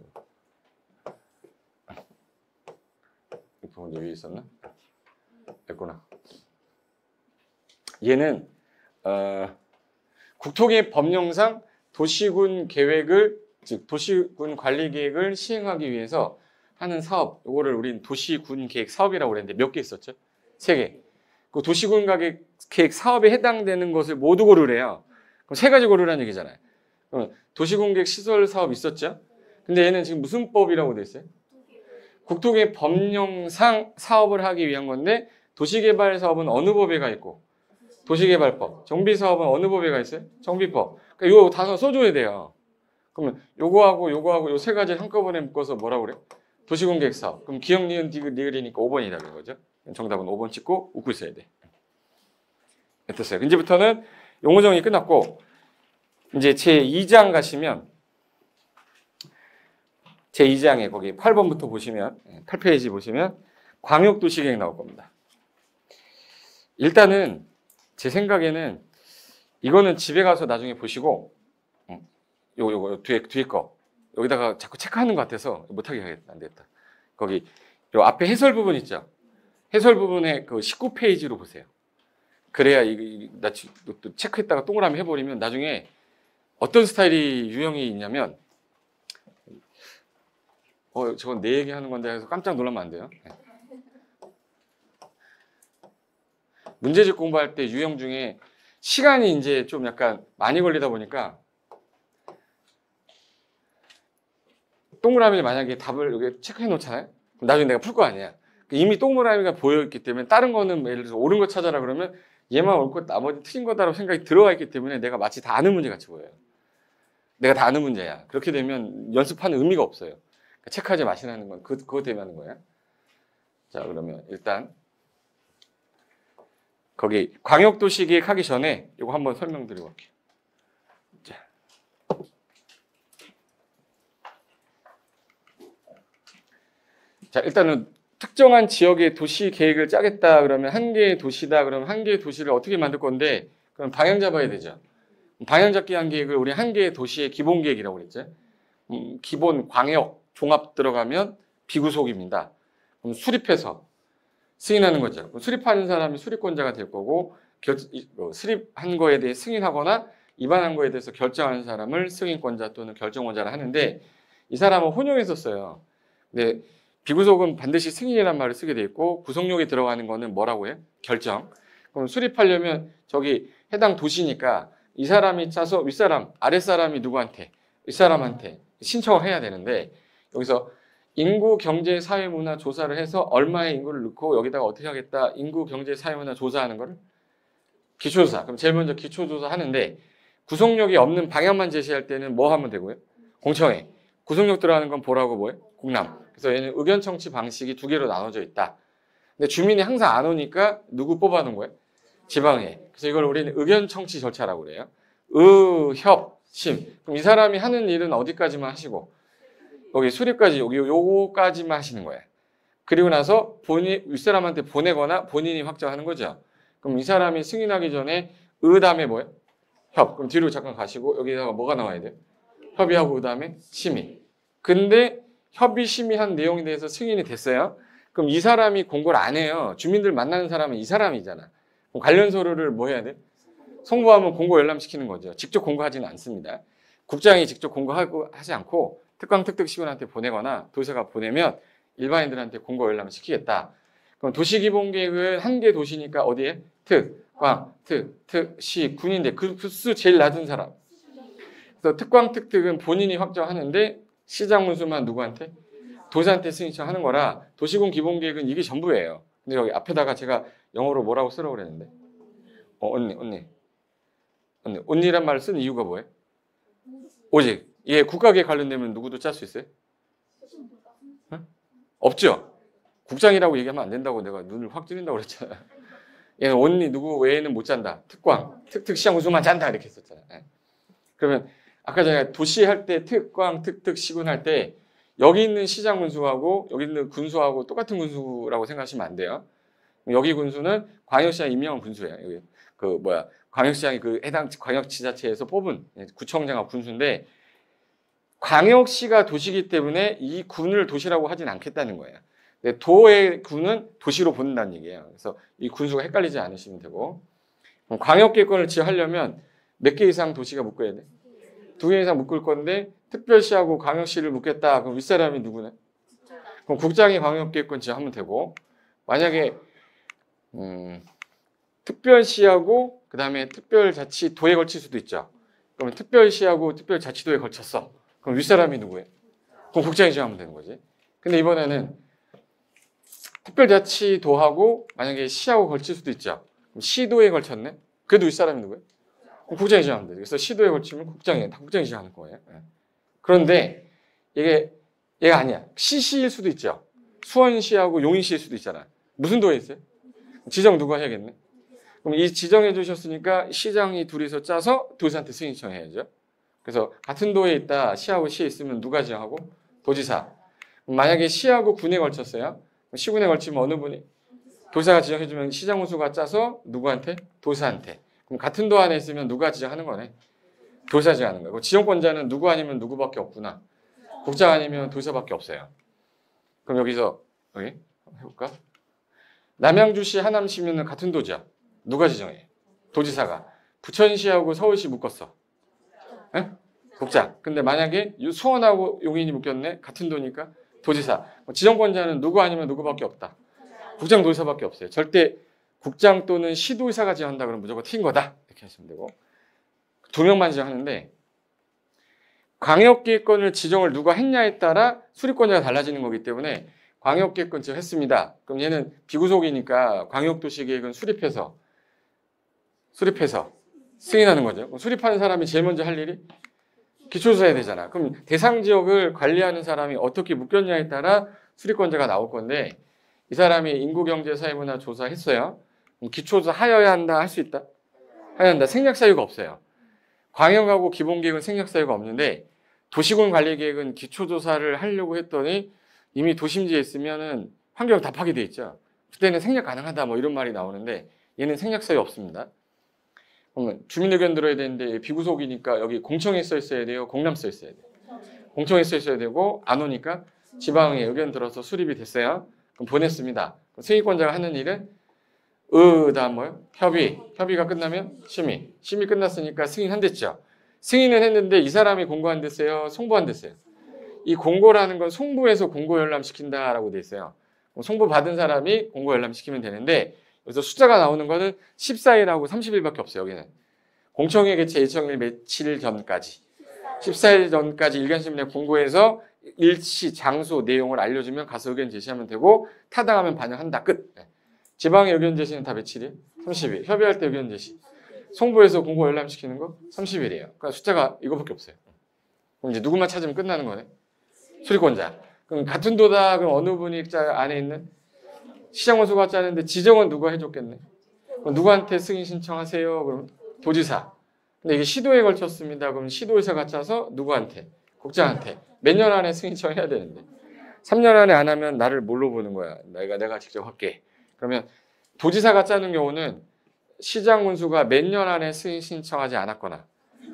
6번 문제 위에 있었나? 됐구나. 얘는 국토개혁 법령상 도시군 계획을 즉 도시군 관리 계획을 시행하기 위해서 하는 사업, 이거를 우린 도시군 계획 사업이라고 그랬는데 몇 개 있었죠? 3개. 그 도시군 계획 사업에 해당되는 것을 모두 고르래요. 그럼 3가지 고르라는 얘기잖아요. 그럼 도시군 계획 시설 사업 있었죠? 근데 얘는 지금 무슨 법이라고 돼 있어요? 국토개혁 법령상 사업을 하기 위한 건데 도시개발 사업은 어느 법에 가 있고? 도시개발법. 정비사업은 어느 법에 가 있어요? 정비법. 그러니까 이거 다 써줘야 돼요. 그러면 요거하고 요거하고 요 3가지 한꺼번에 묶어서 뭐라고 그래? 도시공객 사업. 그럼 기억, 니은, 디귿, 리을이니까 5번이라는 거죠. 정답은 5번 찍고 웃고 있어야 돼. 됐어요. 이제부터는 용어 정리 끝났고 이제 제2장 가시면 제2장에 거기 8번부터 보시면 8페이지 보시면 광역도시계획 나올 겁니다. 일단은 제 생각에는 이거는 집에 가서 나중에 보시고 요거 뒤에 거 여기다가 자꾸 체크하는 것 같아서 못하게 하겠다. 안 되겠다. 거기 요 앞에 해설 부분 있죠. 해설 부분에 그 19페이지로 보세요. 그래야 나 또 체크했다가 동그라미 해버리면 나중에 어떤 스타일이 유형이 있냐면 저건 내 얘기하는 건데 해서 깜짝 놀라면 안 돼요. 문제집 공부할 때 유형 중에 시간이 이제 좀 약간 많이 걸리다 보니까 동그라미를 만약에 답을 여기 체크해 놓잖아요. 그럼 나중에 내가 풀 거 아니야. 이미 동그라미가 보여 있기 때문에 다른 거는 예를 들어서 옳은 거 찾아라 그러면 얘만 옳고 나머지 틀린 거다라고 생각이 들어가 있기 때문에 내가 마치 다 아는 문제 같이 보여요. 내가 다 아는 문제야. 그렇게 되면 연습하는 의미가 없어요. 그러니까 체크하지 마시라는 건 그것 때문에 하는 거예요. 자, 그러면 일단 거기 광역도시 계획하기 전에 이거 한번 설명드리고 갈게요. 자, 일단은 특정한 지역의 도시 계획을 짜겠다 그러면 한 개의 도시다 그러면 한 개의 도시를 어떻게 만들 건데 그럼 방향 잡아야 되죠. 방향 잡기 한 계획을 우리 한 개의 도시의 기본 계획이라고 그랬죠. 기본 광역 종합 들어가면 비구속입니다. 그럼 수립해서 승인하는 거죠. 수립하는 사람이 수립권자가 될 거고 수립한 거에 대해 승인하거나 위반한 거에 대해서 결정하는 사람을 승인권자 또는 결정권자를 하는데 이 사람은 혼용해서 써요. 근데 비구속은 반드시 승인이라는 말을 쓰게 돼 있고 구속력이 들어가는 거는 뭐라고 해요? 결정. 그럼 수립하려면 저기 해당 도시니까 이 사람이 짜서 윗사람, 아랫사람이 누구한테? 윗사람한테 신청을 해야 되는데 여기서 인구, 경제, 사회, 문화 조사를 해서 얼마의 인구를 넣고 여기다가 어떻게 하겠다? 인구, 경제, 사회, 문화 조사하는 거를 기초조사. 그럼 제일 먼저 기초조사 하는데 구속력이 없는 방향만 제시할 때는 뭐 하면 되고요? 공청회. 구속력 들어가는 건 보라고 뭐예요? 공람. 그래서 얘는 의견 청취 방식이 두 개로 나눠져 있다. 근데 주민이 항상 안 오니까 누구 뽑아놓은 거예요? 지방에. 그래서 이걸 우리는 의견 청취 절차라고 그래요. 협, 심. 그럼 이 사람이 하는 일은 어디까지만 하시고 여기 수립까지 요거까지만 하시는 거예요. 그리고 나서 윗사람한테 보내거나 본인이 확정하는 거죠. 그럼 이 사람이 승인하기 전에 다음에 뭐예요? 협. 그럼 뒤로 잠깐 가시고 여기다가 뭐가 나와야 돼요? 협의하고 그다음에 심의. 근데 협의 심의한 내용에 대해서 승인이 됐어요. 그럼 이 사람이 공고를 안 해요. 주민들 만나는 사람은 이 사람이잖아. 그럼 관련 서류를 뭐 해야 돼? 송부하면 공고 열람시키는 거죠. 직접 공고하지는 않습니다. 국장이 직접 공고하고 하지 않고 특광특특시군한테 보내거나 도시가 보내면 일반인들한테 공고 열람을 시키겠다. 그럼 도시기본계획은 한 개 도시니까 어디에? 시, 군인데 그 수 제일 낮은 사람. 그래서 특광특특은 본인이 확정하는데 시장 문수만 누구한테? 도시한테 승인하는 거라 도시군 기본계획은 이게 전부예요. 근데 여기 앞에다가 제가 영어로 뭐라고 쓰라고 그랬는데 언니란 말을 쓴 이유가 뭐예요? 오직 이게 국가계획 관련되면 누구도 짤 수 있어요? 응? 없죠? 국장이라고 얘기하면 안 된다고 내가 눈을 확 찌른다고 그랬잖아. 얘는 언니 누구 외에는 못 짠다. 특광, 시장 문수만 짠다 이렇게 했었잖아. 그러면 아까 제가 도시 할 때 특광, 시군 할 때 여기 있는 시장 군수하고 여기 있는 군수하고 똑같은 군수라고 생각하시면 안 돼요. 여기 군수는 광역시장 임명한 군수예요. 여기 광역시장이 그 해당 광역지자체에서 뽑은 구청장과 군수인데 광역시가 도시이기 때문에 이 군을 도시라고 하진 않겠다는 거예요. 근데 도의 군은 도시로 본다는 얘기예요. 그래서 이 군수가 헷갈리지 않으시면 되고 광역계획권을 지어하려면 몇 개 이상 도시가 묶어야 돼? 2개 이상 묶을 건데 특별시하고 광역시를 묶겠다. 그럼 윗사람이 누구네? 그럼 국장이 광역계획권 지어하면 되고 만약에 특별시하고 그 다음에 특별자치도에 걸칠 수도 있죠. 그러면 특별시하고 특별자치도에 걸쳤어. 그럼 윗사람이 누구예요? 그럼 국장이 지어하면 되는 거지. 근데 이번에는 특별자치도하고 만약에 시하고 걸칠 수도 있죠. 그럼 시도에 걸쳤네? 그래도 윗사람이 누구예요? 그럼 국장이 지어하면 돼요. 그래서 시도에 걸치면 국장이 지어하는 거예요. 그런데 얘가 아니야. 시시일 수도 있죠. 수원시하고 용인시일 수도 있잖아. 무슨 도에 있어요? 지정 누가 해야겠네? 그럼 이 지정해 주셨으니까 시장이 둘이서 짜서 도지사한테 승인 신청해야죠. 그래서 같은 도에 있다 시하고 시에 있으면 누가 지정하고? 도지사. 만약에 시하고 군에 걸쳤어요. 시군에 걸치면 어느 분이? 도지사가 지정해 주면 시장 군수가 짜서 누구한테? 도지사한테. 그럼 같은 도 안에 있으면 누가 지정하는 거네? 도지사 지정하는 거고 지정권자는 누구 아니면 누구밖에 없구나. 국장 아니면 도지사밖에 없어요. 그럼 여기서 여기 해볼까? 남양주시, 하남시면은 같은 도지야. 누가 지정해? 도지사가. 부천시하고 서울시 묶었어. 에? 국장. 근데 만약에 수원하고 용인이 묶였네? 같은 도니까 도지사. 지정권자는 누구 아니면 누구밖에 없다. 국장, 도지사밖에 없어요. 절대 국장 또는 시도의사가 지정한다 그러면 무조건 틀린 거다. 이렇게 하시면 되고 2명만 지정하는데 광역기획권을 지정을 누가 했냐에 따라 수립권자가 달라지는 거기 때문에 광역기획권 지정했습니다. 그럼 얘는 비구속이니까 광역도시계획은 수립해서 승인하는 거죠. 그럼 수립하는 사람이 제일 먼저 할 일이 기초조사해야 되잖아. 그럼 대상 지역을 관리하는 사람이 어떻게 묶였냐에 따라 수립권자가 나올 건데 이 사람이 인구경제사회문화 조사했어요. 기초조사 하여야 한다, 할 수 있다? 하여야 한다. 생략사유가 없어요. 광역하고 기본계획은 생략사유가 없는데 도시군관리계획은 기초조사를 하려고 했더니 이미 도심지에 있으면은 환경 다 파괴돼 있죠. 그때는 생략 가능하다 뭐 이런 말이 나오는데 얘는 생략사유 없습니다. 그러면 주민의견 들어야 되는데 비구속이니까 여기 공청회 써 있어야 돼요? 공람 써 있어야 돼요? 공청회 써 있어야 되고 안 오니까 지방에 의견 들어서 수립이 됐어요. 그럼 보냈습니다. 그럼 승인권자가 하는 일은 다음 뭐요? 협의가 끝나면 심의 끝났으니까 승인한댔죠. 승인은 했는데 이 사람이 공고 안 됐어요? 송부 안 됐어요? 이 공고라는 건 송부에서 공고 열람시킨다라고 돼 있어요. 송부 받은 사람이 공고 열람시키면 되는데 여기서 숫자가 나오는 거는 14일하고 30일밖에 없어요. 여기는 공청회 개최 예정일 며칠 전까지 14일 전까지 일간신문에 공고해서 일시, 장소, 내용을 알려주면 가서 의견 제시하면 되고 타당하면 반영한다. 끝. 지방의 의견 제시는 다 며칠이에요? 30일. 협의할 때 의견 제시. 송부에서 공고 열람시키는 거 30일이에요. 그러니까 숫자가 이거밖에 없어요. 그럼 이제 누구만 찾으면 끝나는 거네. 수리권자. 그럼 같은 도다 그럼 어느 분이 안에 있는 시장원수가 짜는데 지정은 누가 해줬겠네. 그럼 누구한테 승인 신청하세요? 그럼 도지사. 근데 이게 시도에 걸쳤습니다. 그럼 시도의사가 짜서 누구한테? 국장한테. 몇 년 안에 승인 신청해야 되는데 3년 안에 안 하면 나를 뭘로 보는 거야? 내가 직접 할게. 그러면 도지사가 짜는 경우는 시장 운수가 몇 년 안에 승인 신청하지 않았거나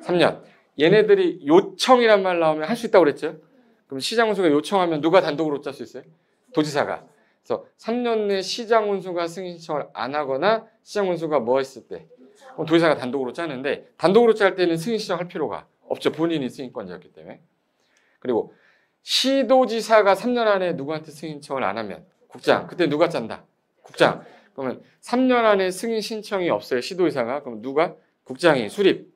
3년. 얘네들이 요청이란 말 나오면 할 수 있다고 그랬죠? 그럼 시장 운수가 요청하면 누가 단독으로 짤 수 있어요? 도지사가. 그래서 3년 내 시장 운수가 승인 신청을 안 하거나 시장 운수가 뭐 했을 때 그럼 도지사가 단독으로 짜는데 단독으로 짤 때는 승인 신청할 필요가 없죠. 본인이 승인권자였기 때문에. 그리고 시도지사가 3년 안에 누구한테 승인 신청을 안 하면 국장. 그때 누가 짠다? 국장. 그러면 3년 안에 승인 신청이 없어요. 시도의사가. 그럼 누가? 국장이 수립.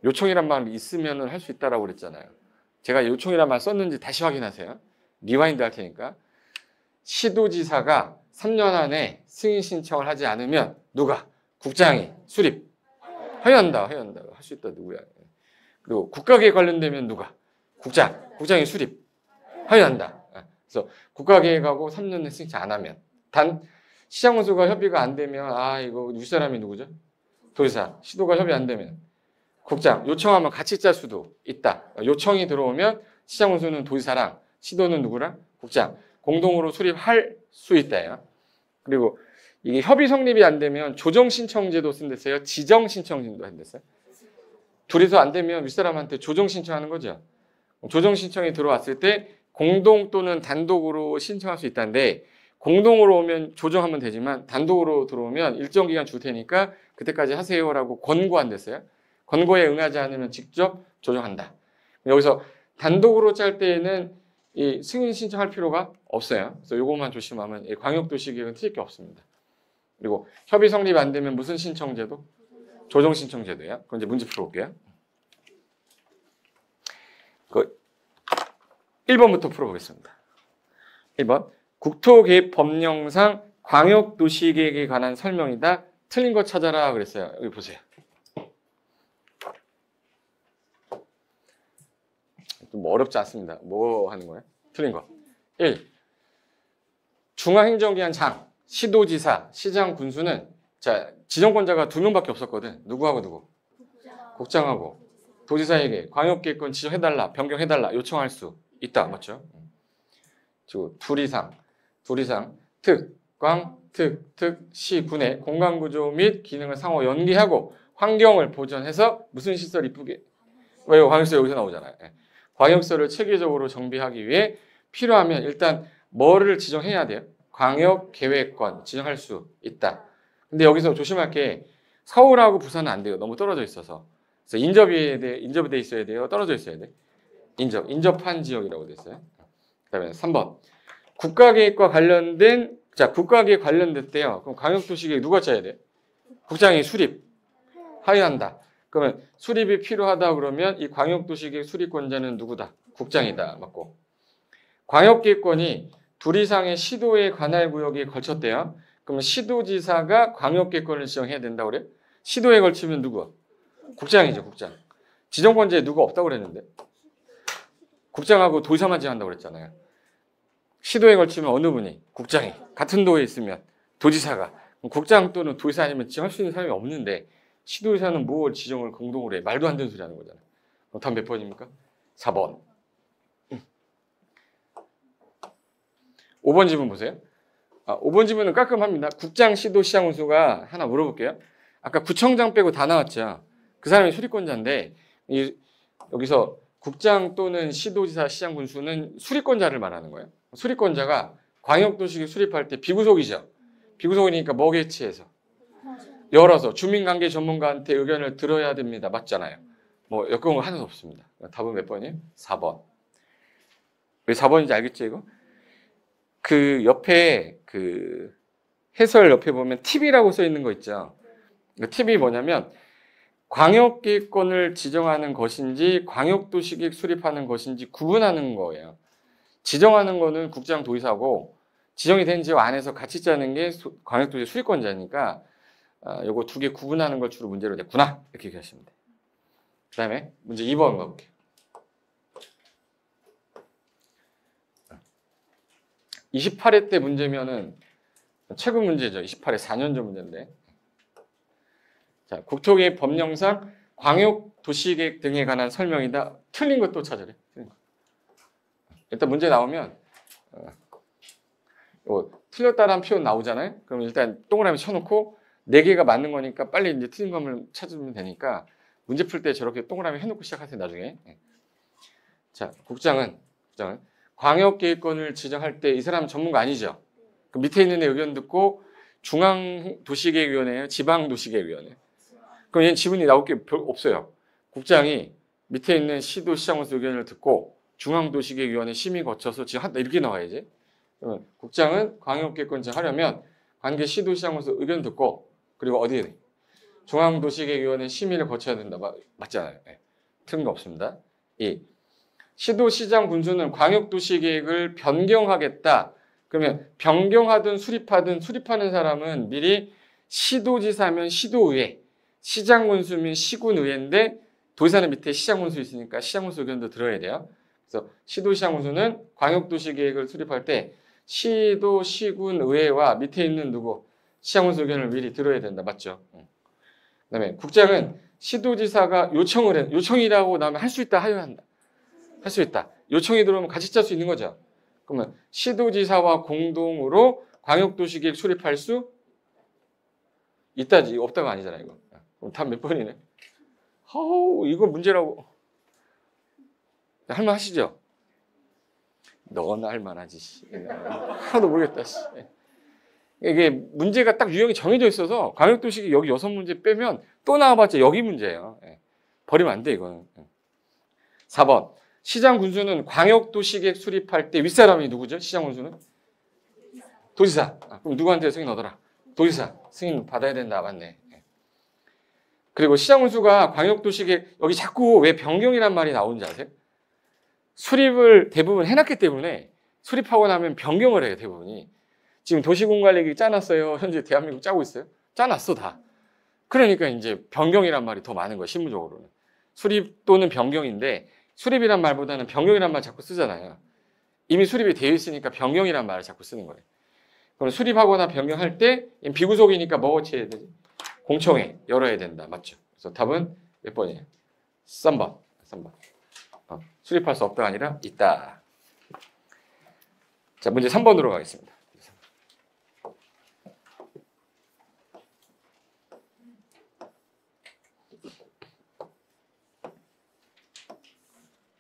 요청이란 말이 있으면 할 수 있다라고 그랬잖아요. 제가 요청이란 말 썼는지 다시 확인하세요. 리와인드 할 테니까. 시도지사가 3년 안에 승인 신청을 하지 않으면 누가? 국장이 수립. 하여한다. 할 수 있다. 누구야? 그리고 국가계획 관련되면 누가? 국장이 수립. 하여한다. 그래서 국가계획하고 3년 내 승인 안 하면 단 시장운수가 협의가 안 되면 이거 윗사람이 누구죠? 도지사. 시도가 협의 안 되면 국장. 요청하면 같이 짤 수도 있다. 요청이 들어오면 시장운수는 도지사랑 시도는 누구랑? 국장. 공동으로 수립할 수 있다요. 그리고 이게 협의 성립이 안 되면 조정신청제도 쓴댔어요? 지정신청제도 한댔어요? 둘이서 안 되면 윗사람한테 조정신청하는 거죠. 조정신청이 들어왔을 때 공동 또는 단독으로 신청할 수 있다는데 공동으로 오면 조정하면 되지만 단독으로 들어오면 일정 기간 줄 테니까 그때까지 하세요라고 권고한댔어요. 권고에 응하지 않으면 직접 조정한다. 여기서 단독으로 짤 때에는 이 승인 신청할 필요가 없어요. 그래서 이것만 조심하면 광역도시계획은 틀릴 게 없습니다. 그리고 협의 성립 안 되면 무슨 신청제도? 조정신청제도예요. 그럼 이제 문제 풀어볼게요. 1번부터 풀어보겠습니다. 1번. 국토계획법령상 광역도시계획에 관한 설명이다. 틀린 거 찾아라 그랬어요. 여기 보세요. 좀 어렵지 않습니다. 뭐 하는 거예요? 틀린 거. 1. 중앙행정기관 장, 시도지사, 시장, 군수는 지정권자가 2명밖에 없었거든. 누구하고 누구? 국장하고 도지사에게 광역계획권 지정해달라, 변경해달라 요청할 수 있다. 맞죠? 그리고 둘 이상, 특, 시, 군의 공간구조 및 기능을 상호 연계하고 환경을 보존해서 무슨 시설 이쁘게 왜요? 광역서 여기서 나오잖아요. 광역서를 체계적으로 정비하기 위해 필요하면 일단 뭐를 지정해야 돼요? 광역계획권 지정할 수 있다. 근데 여기서 조심할 게 서울하고 부산은 안 돼요. 너무 떨어져 있어서. 그래서 인접이 돼 있어야 돼요. 떨어져 있어야 돼. 인접한 지역이라고 돼 있어요. 그다음에 3번. 국가계획과 관련된 자, 국가계획 관련됐대요. 그럼 광역도시계획 누가 짜야 돼? 국장이 수립, 하의한다. 그러면 수립이 필요하다 그러면 이 광역도시계획 수립권자는 누구다? 국장이다. 맞고. 광역계획권이 둘 이상의 시도의 관할 구역에 걸쳤대요. 그러면 시도지사가 광역계획권을 지정해야 된다고 그래? 시도에 걸치면 누구? 국장이죠, 국장. 지정권자에 누가 없다고 그랬는데? 국장하고 도지사만 지정한다고 그랬잖아요. 시도에 걸치면 어느 분이? 국장이. 같은 도에 있으면 도지사가. 국장 또는 도지사 아니면 지정할 수 있는 사람이 없는데 시도지사는 뭐 지정을 공동으로 해? 말도 안 되는 소리 하는 거잖아요. 그럼 답 몇 번입니까? 4번. 5번 지문 보세요. 5번 지문은 깔끔합니다. 국장, 시도, 시장 군수가 하나 물어볼게요. 아까 구청장 빼고 다 나왔죠. 그 사람이 수립권자인데 여기서 국장 또는 시도지사, 시장 군수는 수립권자를 말하는 거예요. 수립권자가 광역도시계획 수립할 때 비구속이죠. 비구속이니까 뭐겠지해서 열어서 주민관계 전문가한테 의견을 들어야 됩니다. 맞잖아요. 뭐 역경은 하나도 없습니다. 답은 몇 번이에요? 4번. 왜 4번인지 알겠죠, 이거? 그 옆에 그 해설 옆에 보면 팁이라고 써 있는 거 있죠. 그 팁이 뭐냐면 광역계획권을 지정하는 것인지 광역도시계획 수립하는 것인지 구분하는 거예요. 지정하는 거는 국장 도의사고 지정이 된 지역 안에서 같이 짜는 게 광역도시 수립권자니까 요거 두 개 구분하는 걸 주로 문제로 냈구나 이렇게 얘기하시면 돼요. 그 다음에 문제 2번 가볼게요. 28회 때 문제면은 최근 문제죠. 28회 4년 전 문제인데. 자, 국토계획 법령상 광역도시계획 등에 관한 설명이다. 틀린 것도 찾으래. 일단 문제 나오면 틀렸다라는 표현 나오잖아요. 그럼 일단 동그라미 쳐놓고 4개가 맞는 거니까 빨리 이제 틀린 것을 찾으면 되니까 문제 풀 때 저렇게 동그라미 해놓고 시작하세요. 나중에. 자, 국장은 광역계획권을 지정할 때 이 사람 전문가 아니죠. 그 밑에 있는 애 의견 듣고 중앙도시계획위원회예요, 지방도시계획위원회. 그럼 얘는 지문이 나올 게 별로 없어요. 국장이 밑에 있는 시도 시장원수 의견을 듣고 중앙도시계획위원회 심의 거쳐서 지금 한다 이렇게 나와야지. 그러면 국장은 광역계획권 지정하려면 관계 시도 시장원수 의견 듣고 그리고 어디에 중앙도시계획위원회 심의를 거쳐야 된다. 맞잖아요. 네. 틀린 거 없습니다. 시도시장 군수는 광역도시계획을 변경하겠다. 그러면 변경하든 수립하는 사람은 미리 시도지사면 시도의회, 시장군수면 시군의회인데 도지사는 밑에 시장군수 있으니까 시장군수 의견도 들어야 돼요. 그래서 시도시장군수는 광역도시계획을 수립할 때 시도, 시군의회와 밑에 있는 누구? 시장군수 의견을 미리 들어야 된다. 맞죠? 그다음에 국장은 시도지사가 요청이라고 나오면 할 수 있다, 하여한다. 할 수 있다. 요청이 들어오면 같이 짤 수 있는 거죠. 그러면 시도지사와 공동으로 광역도시계획 수립할 수 있다지 없다가 아니잖아요. 이거. 그럼 답 몇 번이네? 이거 문제라고. 할만하시죠? 너나 할만하지. 하나도 모르겠다. 이게 문제가 딱 유형이 정해져 있어서 광역도시계획 여기 6문제 빼면 또 나와봤자 여기 문제예요. 버리면 안 돼 이거는. 4번. 시장 군수는 광역도시계획 수립할 때 윗사람이 누구죠? 시장 군수는? 도지사. 그럼 누구한테 승인 얻어라? 도지사. 승인 받아야 된다. 맞네. 그리고 시장 군수가 광역도시계획 여기 자꾸 왜 변경이란 말이 나오는지 아세요? 수립을 대부분 해놨기 때문에 수립하고 나면 변경을 해요. 대부분이. 지금 도시공관리계획 짜놨어요. 현재 대한민국 짜고 있어요. 짜놨어 다. 그러니까 이제 변경이란 말이 더 많은 거예요. 실무적으로는. 수립 또는 변경인데 수립이란 말보다는 변경이란 말 자꾸 쓰잖아요. 이미 수립이 되어 있으니까 변경이란 말을 자꾸 쓰는 거예요. 그럼 수립하거나 변경할 때 비구속이니까 뭐 거쳐야 되지? 공청회 열어야 된다. 맞죠? 그래서 답은 몇 번이에요? 3번. 수립할 수 없다가 아니라 있다. 자, 문제 3번으로 가겠습니다.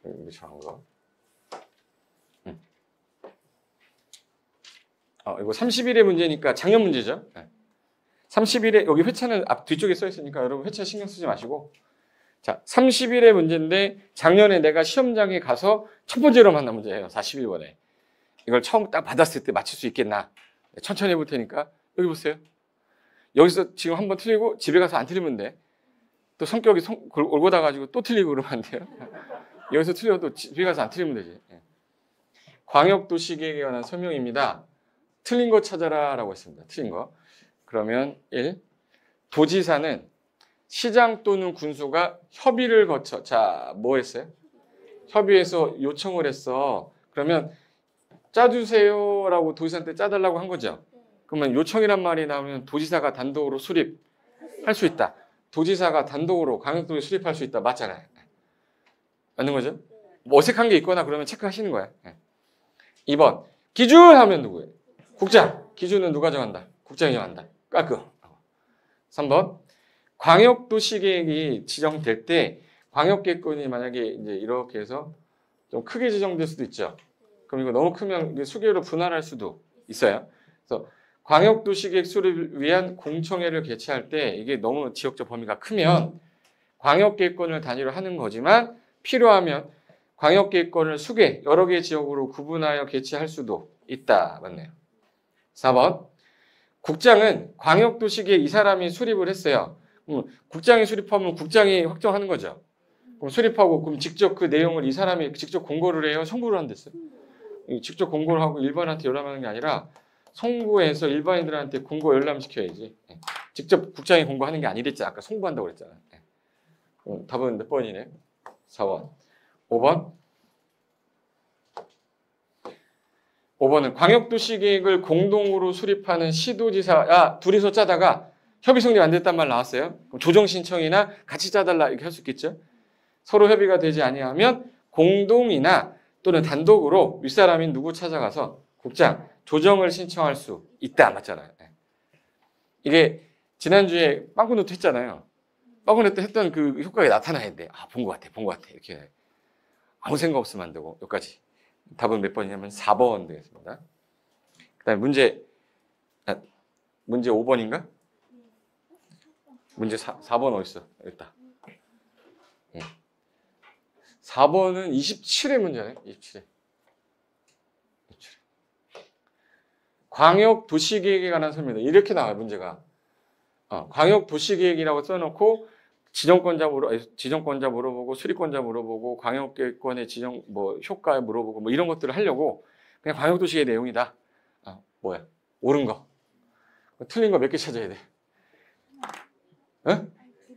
이게 저한가? 이거 30일의 문제니까 작년 문제죠. 30일에 여기 회차는 앞 뒤쪽에 써 있으니까 여러분 회차 신경 쓰지 마시고. 자, 30일의 문제인데 작년에 내가 시험장에 가서 첫 번째로 만난 문제예요. 41번에. 이걸 처음 딱 받았을 때 맞출 수 있겠나? 천천히 해볼 테니까 여기 보세요. 여기서 지금 한번 틀리고 집에 가서 안 틀리면 돼. 또 성격이 올고다 가지고 또 틀리고 그러면 안 돼요. 여기서 틀려도 집에 가서 안 틀리면 되지. 광역도시계획에 관한 설명입니다. 틀린 거 찾아라 라고 했습니다. 틀린 거. 그러면 1. 도지사는 시장 또는 군수가 협의를 거쳐. 자, 뭐 했어요? 협의해서 요청을 했어. 그러면 짜주세요 라고 도지사한테 짜달라고 한 거죠. 그러면 요청이란 말이 나오면 도지사가 단독으로 수립할 수 있다. 도지사가 단독으로 광역도시 수립할 수 있다. 맞잖아요. 맞는 거죠? 뭐 어색한 게 있거나 그러면 체크하시는 거야. 2번. 기준 하면 누구예요? 국장. 기준은 누가 정한다? 국장이 정한다. 깔끔. 3번. 광역도시계획이 지정될 때 광역계획권이 만약에 이제 이렇게 해서 좀 크게 지정될 수도 있죠. 그럼 이거 너무 크면 이게 수개로 분할할 수도 있어요. 그래서 광역도시계획 수립을 위한 공청회를 개최할 때 이게 너무 지역적 범위가 크면 광역계획권을 단위로 하는 거지만 필요하면 광역계획권을 수개, 여러 개 지역으로 구분하여 개최할 수도 있다. 맞네요. 4번. 국장은 광역도시계획 이 사람이 수립을 했어요. 국장이 수립하면 국장이 확정하는 거죠. 그럼 수립하고 그럼 직접 그 내용을 이 사람이 직접 공고를 해요? 송부를 한댔어요? 직접 공고를 하고 일반한테 열람하는 게 아니라 송부해서 일반인들한테 공고 열람시켜야지. 직접 국장이 공고하는 게 아니랬지. 아까 송부한다고 그랬잖아. 답은 몇 번이네? 4번. 5번. 5번은 광역도시계획을 공동으로 수립하는 시도지사, 둘이서 짜다가 협의 성립 안 됐단 말 나왔어요. 그럼 조정 신청이나 같이 짜달라 이렇게 할 수 있겠죠. 서로 협의가 되지 아니하면 공동이나 또는 단독으로 윗사람인 누구 찾아가서 국장, 조정을 신청할 수 있다. 맞잖아요. 이게 지난주에 빵꾸노트 했잖아요. 빵꾸노트 했던 그 효과가 나타나야 돼. 본 것 같아. 이렇게 아무 생각 없으면 안 되고 여기까지. 답은 몇 번이냐면 4번 되겠습니다. 그 다음에 문제 5번인가? 문제 4번 어딨어? 여기 있다. 4번은 27의 문제네. 27회. 광역도시계획에 관한 설명입니다. 이렇게 나와요. 문제가. 광역도시계획이라고 써놓고 지정권자 물어보고 수립권자 물어보고 광역계획권의 지정 효과 물어보고 이런 것들을 하려고 그냥 광역도시계획 내용이다. 뭐야? 옳은 거. 틀린 거 몇 개 찾아야 돼?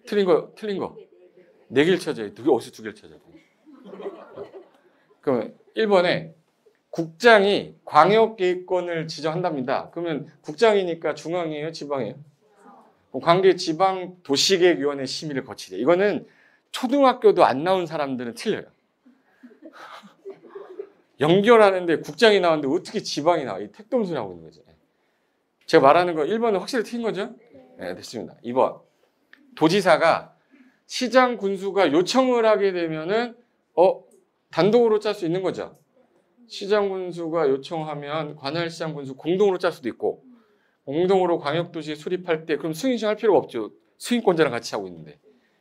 틀린 거 4개를 찾아야 돼. 어디서 2개를 찾아야 돼? 그러면 1번에 국장이 광역계획권을 지정한답니다. 그러면 국장이니까 중앙이에요? 지방이에요? 관계 지방도시계획위원회 심의를 거치래. 이거는 초등학교도 안 나온 사람들은 틀려요. 연결하는데 국장이 나왔는데 어떻게 지방이 나와? 이 택돔소리 하고 있는 거지. 제가 말하는 거 1번은 확실히 틀린 거죠? 네, 됐습니다. 2번. 도지사가 시장 군수가 요청을 하게 되면은 단독으로 짤 수 있는 거죠. 시장 군수가 요청하면 관할 시장 군수 공동으로 짤 수도 있고 공동으로 광역도시 수립할 때 그럼 승인 신청할 필요가 없죠. 승인권자랑 같이 하고 있는데.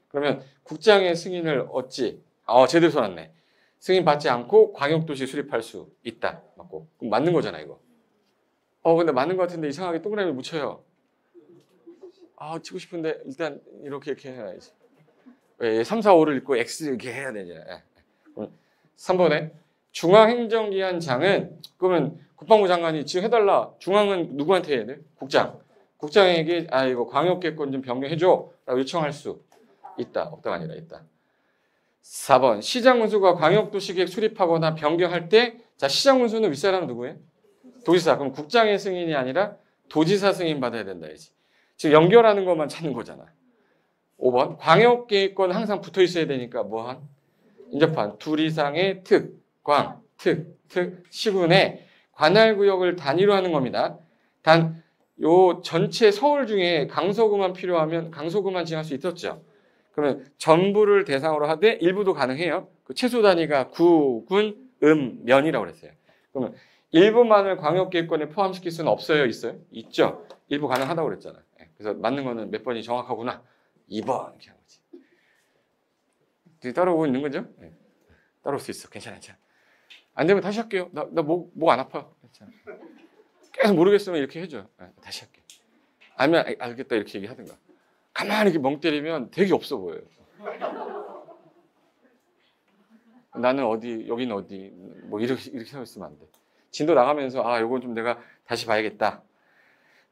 그러면 국장의 승인을 얻지. 제대로 써놨네. 승인 받지 않고 광역도시 수립할 수 있다. 맞고. 그럼 맞는 거잖아 이거. 근데 맞는 것 같은데 이상하게 동그라미 묻혀요. 치고 싶은데 일단 이렇게 해야지. 왜 3, 4, 5를 읽고 X 이렇게 해야 되죠. 3번에 중앙행정기관장은 그러면 국방부 장관이 지금 해달라. 중앙은 누구한테 해야 돼? 국장. 국장에게 이거 광역계획권 좀 변경해줘 라고 요청할 수 있다. 없다가 아니라 있다. 4번 시장군수가 광역도시계획 수립하거나 변경할 때 시장군수는 윗사람은 누구예요? 도지사. 그럼 국장의 승인이 아니라 도지사 승인 받아야 된다. 지금 연결하는 것만 찾는 거잖아. 5번 광역계획권 항상 붙어 있어야 되니까 인접한 둘 이상의 특, 광, 특, 시군의 관할구역을 단위로 하는 겁니다. 단 요 전체 서울 중에 강서구만 필요하면 강서구만 지정할 수 있었죠. 그러면 전부를 대상으로 하되 일부도 가능해요. 그 최소 단위가 구, 군, 면이라고 그랬어요. 그러면 일부만을 광역계획권에 포함시킬 수는 없어요? 있어요? 있죠. 일부 가능하다고 그랬잖아요. 그래서 맞는 거는 몇 번이 정확하구나. 2번 이렇게 한 거지. 따라오고 있는 거죠? 따라올 수 있어. 괜찮아. 안 되면 다시 할게요. 나 목 안 아파요. 괜찮아. 계속 모르겠으면 이렇게 해줘. 다시 할게. 아니면 알겠다 이렇게 얘기하든가. 가만히 이렇게 멍 때리면 되게 없어 보여요. 나는 어디, 여기는 어디, 뭐 이렇게 서 있으면 안 돼. 진도 나가면서 요건 좀 내가 다시 봐야겠다.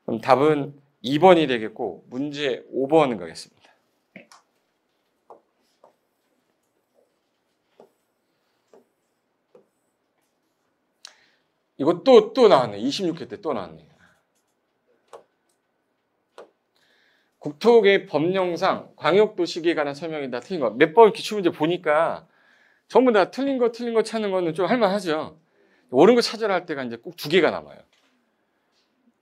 그럼 답은 2번이 되겠고 문제 5번 가겠습니다. 이거 또 나왔네. 26회 때 또 나왔네. 국토의 법령상 광역도시계에 관한 설명이다. 틀린 거. 몇 번 기출문제 보니까 전부 다 틀린 거 찾는 거는 좀 할만하죠. 옳은 거 찾아라 할 때가 이제 꼭 2개가 남아요.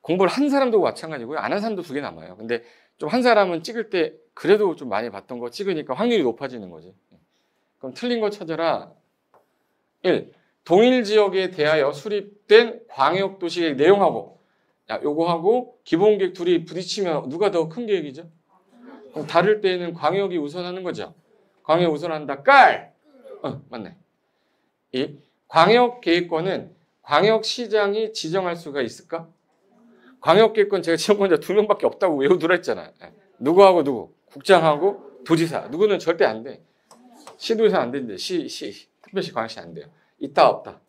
공부를 한 사람도 마찬가지고요. 안 한 사람도 2개 남아요. 근데 좀 한 사람은 찍을 때 그래도 좀 많이 봤던 거 찍으니까 확률이 높아지는 거지. 그럼 틀린 거 찾아라. 1. 동일 지역에 대하여 수립된 광역도시계획 내용하고 요거하고 기본계획 둘이 부딪히면 누가 더 큰 계획이죠? 그럼 다를 때는 광역이 우선하는 거죠. 광역이 우선한다. 깔! 맞네. 2. 광역계획권은 광역시장이 지정할 수가 있을까? 광역계획권 제가 지정권자 2명밖에 없다고 외우더라 했잖아요. 누구하고 누구? 국장하고 도지사. 누구는 절대 안 돼. 시도에서 안 되는데 특별시 광역시 안 돼요. 있다 없다.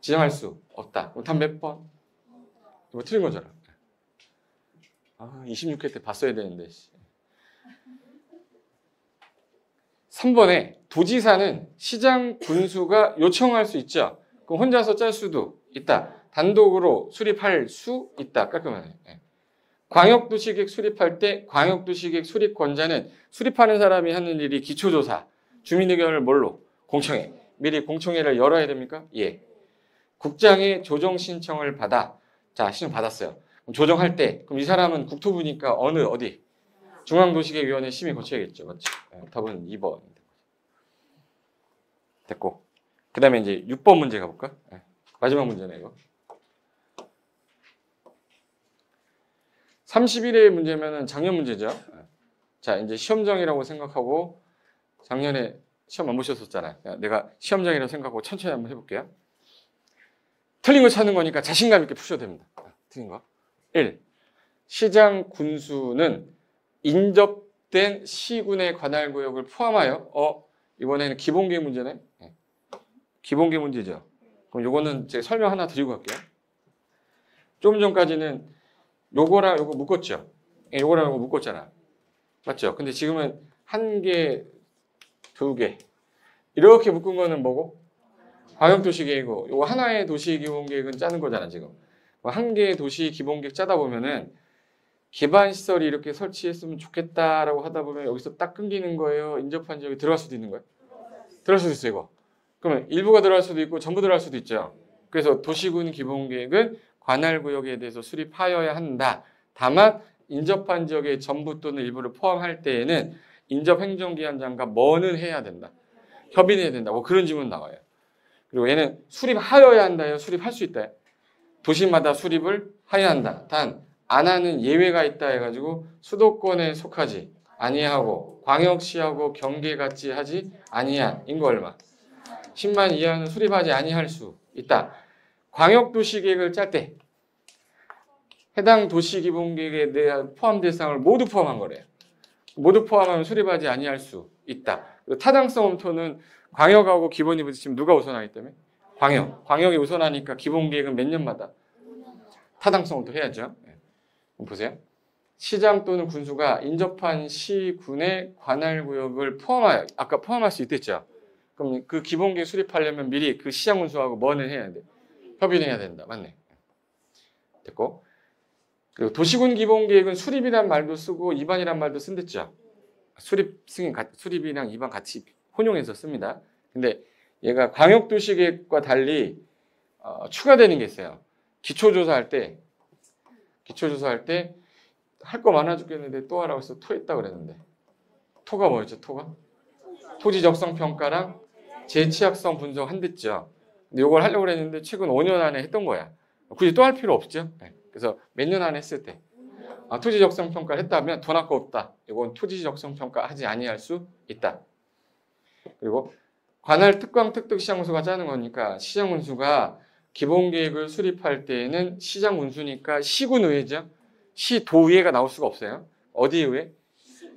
지정할 수 없다. 그럼 답 몇 번? 이거 틀린 거잖아. 26회 때 봤어야 되는데. 3번에 도지사는 시장 군수가 요청할 수 있죠. 그럼 혼자서 짤 수도 있다. 단독으로 수립할 수 있다. 깔끔하네. 광역도시계획 수립할 때 광역도시계획 수립권자는 수립하는 사람이 하는 일이 기초조사, 주민의견을 뭘로? 공청회. 미리 공청회를 열어야 됩니까? 예. 국장의 조정 신청을 받아. 자, 신청 받았어요. 그럼 조정할 때, 그럼 이 사람은 국토부니까 어디? 중앙도시계획위원회 심의 거쳐야겠죠. 맞죠? 답은 2번. 됐고. 그 다음에 이제 6번 문제 가볼까? 마지막 문제네, 이거. 31회 문제면은 작년 문제죠. 자, 이제 시험장이라고 생각하고 작년에 시험 안 보셨었잖아요. 내가 시험장이라고 생각하고 천천히 한번 해볼게요. 틀린 거 찾는 거니까 자신감 있게 푸셔도 됩니다. 틀린 거. 1. 시장 군수는 인접된 시군의 관할구역을 포함하여 이번에는 기본계획 문제네. 기본계획 문제죠. 그럼 요거는 제가 설명 하나 드리고 갈게요. 좀 전까지는 요거랑 요거 묶었죠. 요거랑 요거 묶었잖아. 맞죠? 근데 지금은 1개, 2개 이렇게 묶은 거는 뭐고? 광역도시계획이고 요거 하나의 도시기본계획은 짜는 거잖아 지금. 1개의 도시 기본계획 짜다 보면은 기반시설이 이렇게 설치했으면 좋겠다라고 하다 보면 여기서 딱 끊기는 거예요. 인접한 지역이 들어갈 수도 있는 거예요. 들어갈 수도 있어요 이거. 그러면 일부가 들어갈 수도 있고 전부 들어갈 수도 있죠. 그래서 도시군 기본계획은 관할구역에 대해서 수립하여야 한다. 다만 인접한 지역에 전부 또는 일부를 포함할 때에는 인접행정기관장과 뭐는 해야 된다. 협의해야 된다. 뭐 그런 질문 나와요. 그리고 얘는 수립하여야 한다요. 수립할 수 있다. 도시마다 수립을 하여야 한다. 단 안 하는 예외가 있다 해가지고 수도권에 속하지 아니하고 광역시하고 경계같이 하지 아니한 인구 얼마 10만 이하는 수립하지 아니할 수 있다. 광역도시계획을 짤 때 해당 도시기본계획에 대한 포함 대상을 모두 포함한 거래요. 모두 포함하면 수립하지 아니할 수 있다. 타당성 검토는 광역하고 기본이 부딪히면 누가 우선하기 때문에? 광역이 우선하니까 기본계획은 몇 년마다 타당성 검토 해야죠. 보세요. 시장 또는 군수가 인접한 시군의 관할구역을 포함하여 아까 포함할 수 있댔죠. 그럼 그 기본계획 수립하려면 미리 그 시장 군수하고 뭐는 해야 돼? 협의를 해야 된다. 맞네. 됐고. 그리고 도시군 기본계획은 수립이란 말도 쓰고 입안이란 말도 쓴댔죠. 수립이랑 입안 같이 혼용해서 씁니다. 근데 얘가 광역도시계획과 달리 추가되는 게 있어요. 기초조사할 때 할 거 많아 죽겠는데 또 하라고 해서 토했다 그랬는데 토가 뭐였죠? 토가? 토지 적성 평가랑 재취약성 분석 한댔죠. 근데 이걸 하려고 그랬는데 최근 5년 안에 했던 거야. 굳이 또 할 필요 없죠. 그래서 몇 년 안에 했을 때 토지 적성 평가를 했다면 돈 아까 없다. 이건 토지 적성 평가 하지 아니할 수 있다. 그리고 관할 특광 특특 시장군수가 짜는 거니까 시장군수가 기본계획을 수립할 때에는 시장 운수니까 시군의회죠. 시도의회가 나올 수가 없어요. 어디 의회?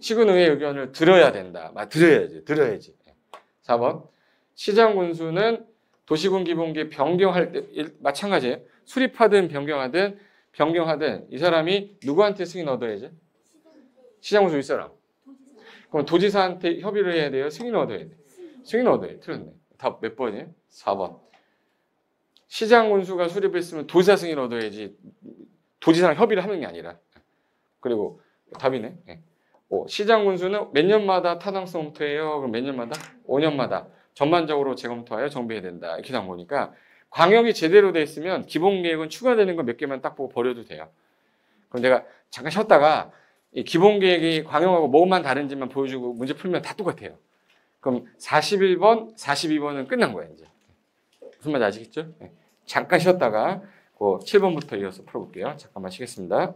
시군의회 의견을 들어야 된다. 들어야지. 4번. 시장 운수는 도시군 기본계획 변경할 때 마찬가지예요. 수립하든 변경하든 이 사람이 누구한테 승인 얻어야지? 시장 운수 이 사람. 그럼 도지사한테 협의를 해야 돼요? 승인 얻어야 돼? 승인 얻어야 돼. 틀렸네. 답 몇 번이에요? 4번. 시장 운수가 수립했으면 도지사 승인 얻어야지 도지사랑 협의를 하는 게 아니라. 그리고 답이네. 시장 운수는 몇 년마다 타당성 검토해요? 그럼 몇 년마다? 5년마다 전반적으로 재검토하여 정비해야 된다. 이렇게 나온 거니까 광역이 제대로 돼 있으면 기본계획은 추가되는 거 몇 개만 딱 보고 버려도 돼요. 그럼 내가 잠깐 쉬었다가 이 기본계획이 광역하고 뭐만 다른지만 보여주고 문제 풀면 다 똑같아요. 그럼 41번, 42번은 끝난 거야 이제. 무슨 말인지 아시겠죠? 잠깐 쉬었다가 7번부터 이어서 풀어볼게요. 잠깐만 쉬겠습니다.